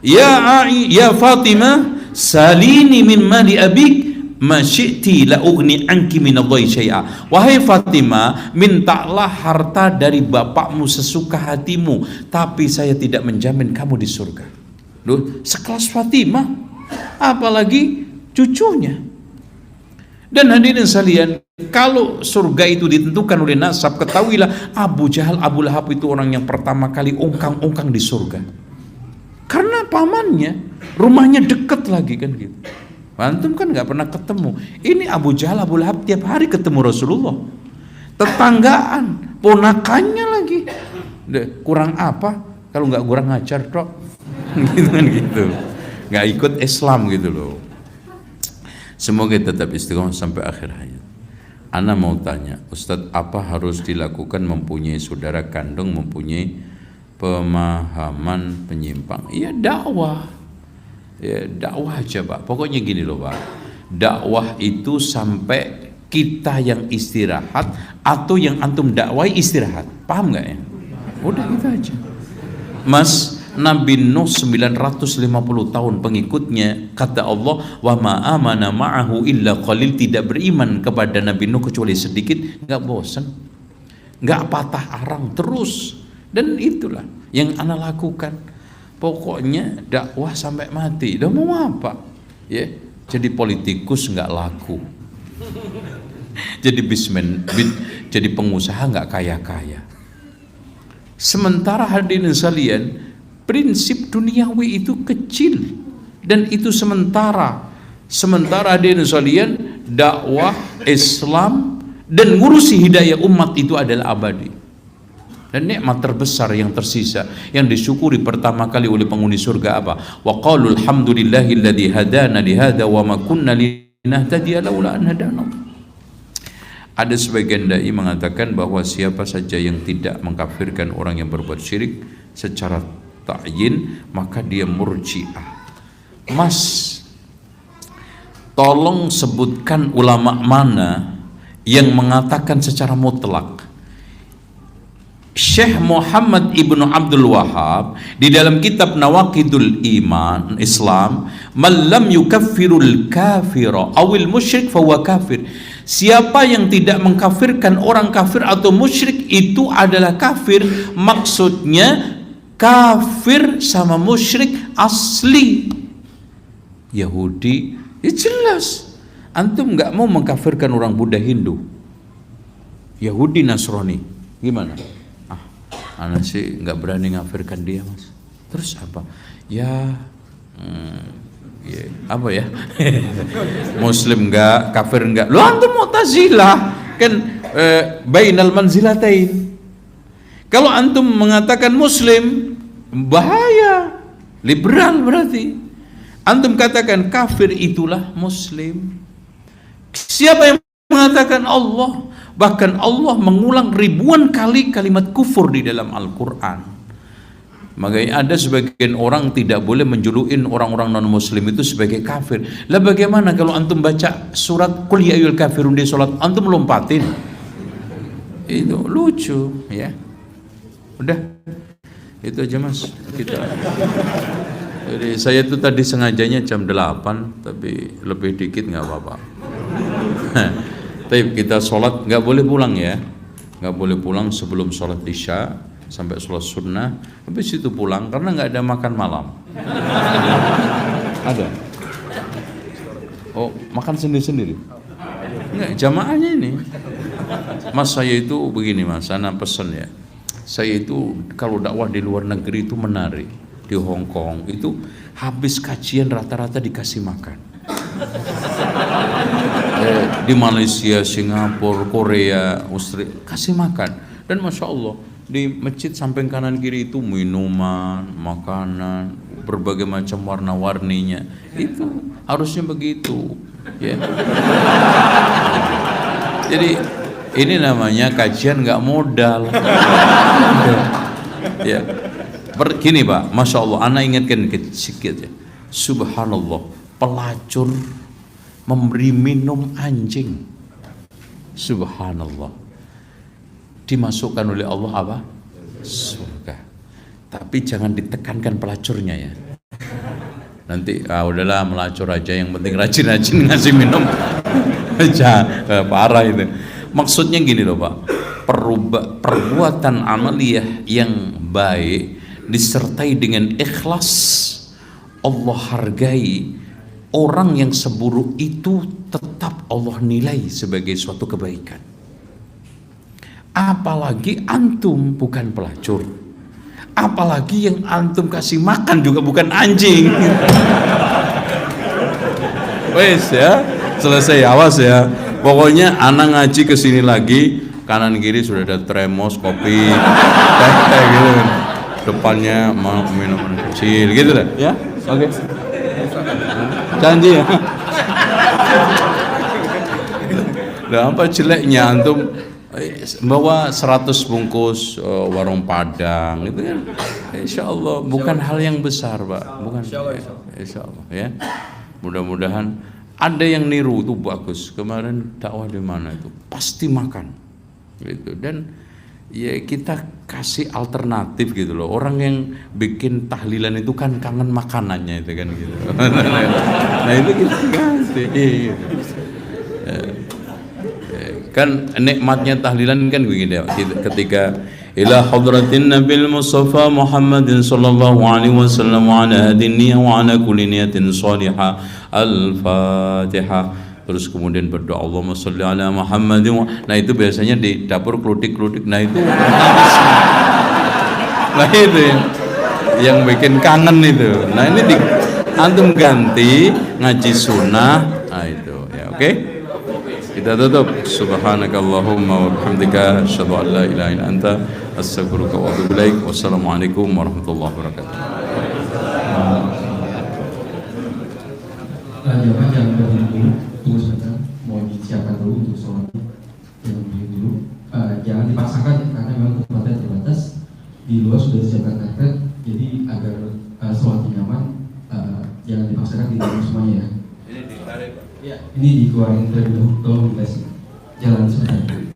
ya Fatimah salini min mali abik ma syi'ti la ugni anki min Allahi syai'a. Wahai Fatimah, mintalah harta dari bapakmu sesuka hatimu, tapi saya tidak menjamin kamu di surga. Loh, sekelas Fatimah, apalagi cucunya. Dan hadirin sekalian, kalau surga itu ditentukan oleh nasab, ketahuilah Abu Jahal, Abu Lahab itu orang yang pertama kali ungkang-ungkang di surga. Karena pamannya, rumahnya deket lagi kan gitu. Antum kan nggak pernah ketemu. Ini Abu Jahal, Abu Lahab tiap hari ketemu Rasulullah. Tetanggaan, ponakannya lagi. Kurang apa? Kalau nggak kurang ajar dok, gitu kan gitu. Nggak ikut Islam gitu loh. Semoga tetap istiqomah sampai akhir hayat. Ana mau tanya, Ustadz, apa harus dilakukan mempunyai saudara kandung, mempunyai pemahaman penyimpang? Ya dakwah. Ya dakwah aja Pak. Pokoknya gini loh Pak. Dakwah itu sampai kita yang istirahat atau yang antum dakwai istirahat. Paham nggak ya? Udah gitu aja. Mas, Nabi Nuh 950 tahun pengikutnya, kata Allah, wa ma amana ma'ahu illa qalil, tidak beriman kepada Nabi Nuh kecuali sedikit. Nggak bosan, nggak patah arang, terus. Dan itulah yang ana lakukan. Pokoknya dakwah sampai mati. Udah mau apa? Ya, jadi politikus nggak laku. Jadi jadi pengusaha nggak kaya-kaya. Sementara hadirin sekalian, prinsip duniawi itu kecil dan itu sementara hadirin sekalian, dakwah Islam dan ngurusi hidayah umat itu adalah abadi. Dan nikmat terbesar yang tersisa, yang disyukuri pertama kali oleh penghuni surga apa? Wa qalu alhamdulillahilladzi hadana li hadza wa ma kunna linahtadiya laula an hadana. Ada sebagian dai mengatakan bahwa siapa saja yang tidak mengkafirkan orang yang berbuat syirik secara ta'yin, maka dia murji'ah. Mas, tolong sebutkan ulama mana yang mengatakan secara mutlak. Syekh Muhammad ibnu Abdul Wahhab di dalam kitab Nawaqidul Iman Islam, man lam yukaffirul kafira awil musyrik fahuwa kafir. Siapa yang tidak mengkafirkan orang kafir atau musyrik itu adalah kafir. Maksudnya kafir sama musyrik asli. Yahudi, ya jelas. Antum nggak mau mengkafirkan orang Buddha Hindu, Yahudi Nasrani, gimana? Anak sih nggak berani ngafirkan dia mas. Terus apa? Ya, apa ya? Muslim nggak, kafir nggak. Lo antum Mu'tazilah kan bainal manzilatain. Kalau antum mengatakan Muslim, bahaya, liberal berarti. Antum katakan kafir itulah Muslim. Siapa yang mengatakan Allah? Bahkan Allah mengulang ribuan kali kalimat kufur di dalam Al-Quran. Makanya ada sebagian orang tidak boleh menjulukin orang-orang non-muslim itu sebagai kafir. Lah bagaimana kalau antum baca surat Qul ya ayyuhal kafirun di salat, antum lompatin? Itu lucu ya. Udah. Itu aja mas. Jadi saya itu tadi sengajanya jam 8, tapi lebih dikit nggak apa-apa. Tapi kita sholat nggak boleh pulang ya, nggak boleh pulang sebelum sholat isya sampai sholat sunnah, habis itu pulang karena nggak ada makan malam. Ada? Oh makan sendiri-sendiri? Nggak, jamaahnya ini. Mas saya itu begini mas, saya pesen ya. Saya itu kalau dakwah di luar negeri itu menarik. Di Hong Kong itu habis kajian rata-rata dikasih makan. Di Malaysia, Singapura, Korea, Australia kasih makan. Dan masya Allah di masjid samping kanan kiri itu minuman, makanan, berbagai macam warna-warninya. Itu harusnya begitu ya. Jadi ini namanya kajian nggak modal. Ya. Begini Pak, masya Allah, ana ingatkan sedikit ya. Subhanallah, pelacur memberi minum anjing. Subhanallah. Dimasukkan oleh Allah apa? Surga. Tapi jangan ditekankan pelacurnya ya. Nanti udahlah melacur aja, yang penting rajin-rajin ngasih minum. Parah itu. Maksudnya gini loh Pak. Perbuatan amaliyah yang baik disertai dengan ikhlas, Allah hargai orang yang seburuk itu tetap Allah nilai sebagai suatu kebaikan. Apalagi antum bukan pelacur, apalagi yang antum kasih makan juga bukan anjing. Wes ya, selesai, awas ya. Pokoknya anak ngaji kesini lagi, kanan kiri sudah ada termos kopi, teh gitu kan. Depannya mau minuman kecil gitu lah, ya. Oke. Janji ya. Nah, apa jeleknya antum bawa 100 bungkus warung Padang itu kan, insya Allah bukan hal yang besar, Pak, bukan. Insya Allah ya. Mudah-mudahan ada yang niru itu bagus. Kemarin dakwah di mana itu pasti makan gitu, dan ya kita kasih alternatif gitu loh. Orang yang bikin tahlilan itu kan kangen makanannya itu kan gitu. Nah itu kita kasih gitu. Kan nikmatnya tahlilan kan begini, ketika ila hadratin nabil mustafa Muhammadin sallallahu alaihi wasallam wa ala hadin niyah wa ala kulli niyatin salihah, al-fatihah, terus kemudian berdoa Allahumma sholli ala Muhammadin. Nah itu biasanya di dapur keludik-keludik. Nah itu nah itu yang bikin kangen itu. Nah ini antum ganti ngaji sunnah. Nah itu ya, oke. Kita tutup. Subhanakallahumma wa bihamdika asyhadu an la ilaha illa anta astaghfiruka wa atubu ilaik. Wassalamualaikum warahmatullahi wabarakatuh. Jawaban jangan berdiri dulu, tunggu sebentar. Mau disiapkan dulu untuk sholat. Jangan berdiri dulu. Jangan dipaksakan karena memang tempatnya terbatas. Di luar sudah disiapkan karpet, jadi agar sholat nyaman. Jangan dipaksakan di dalam semuanya ya. Ini ditarik, Pak. Ya. Ini dikeluarin terlebih dahulu, tolong dikasih jalan sebentar.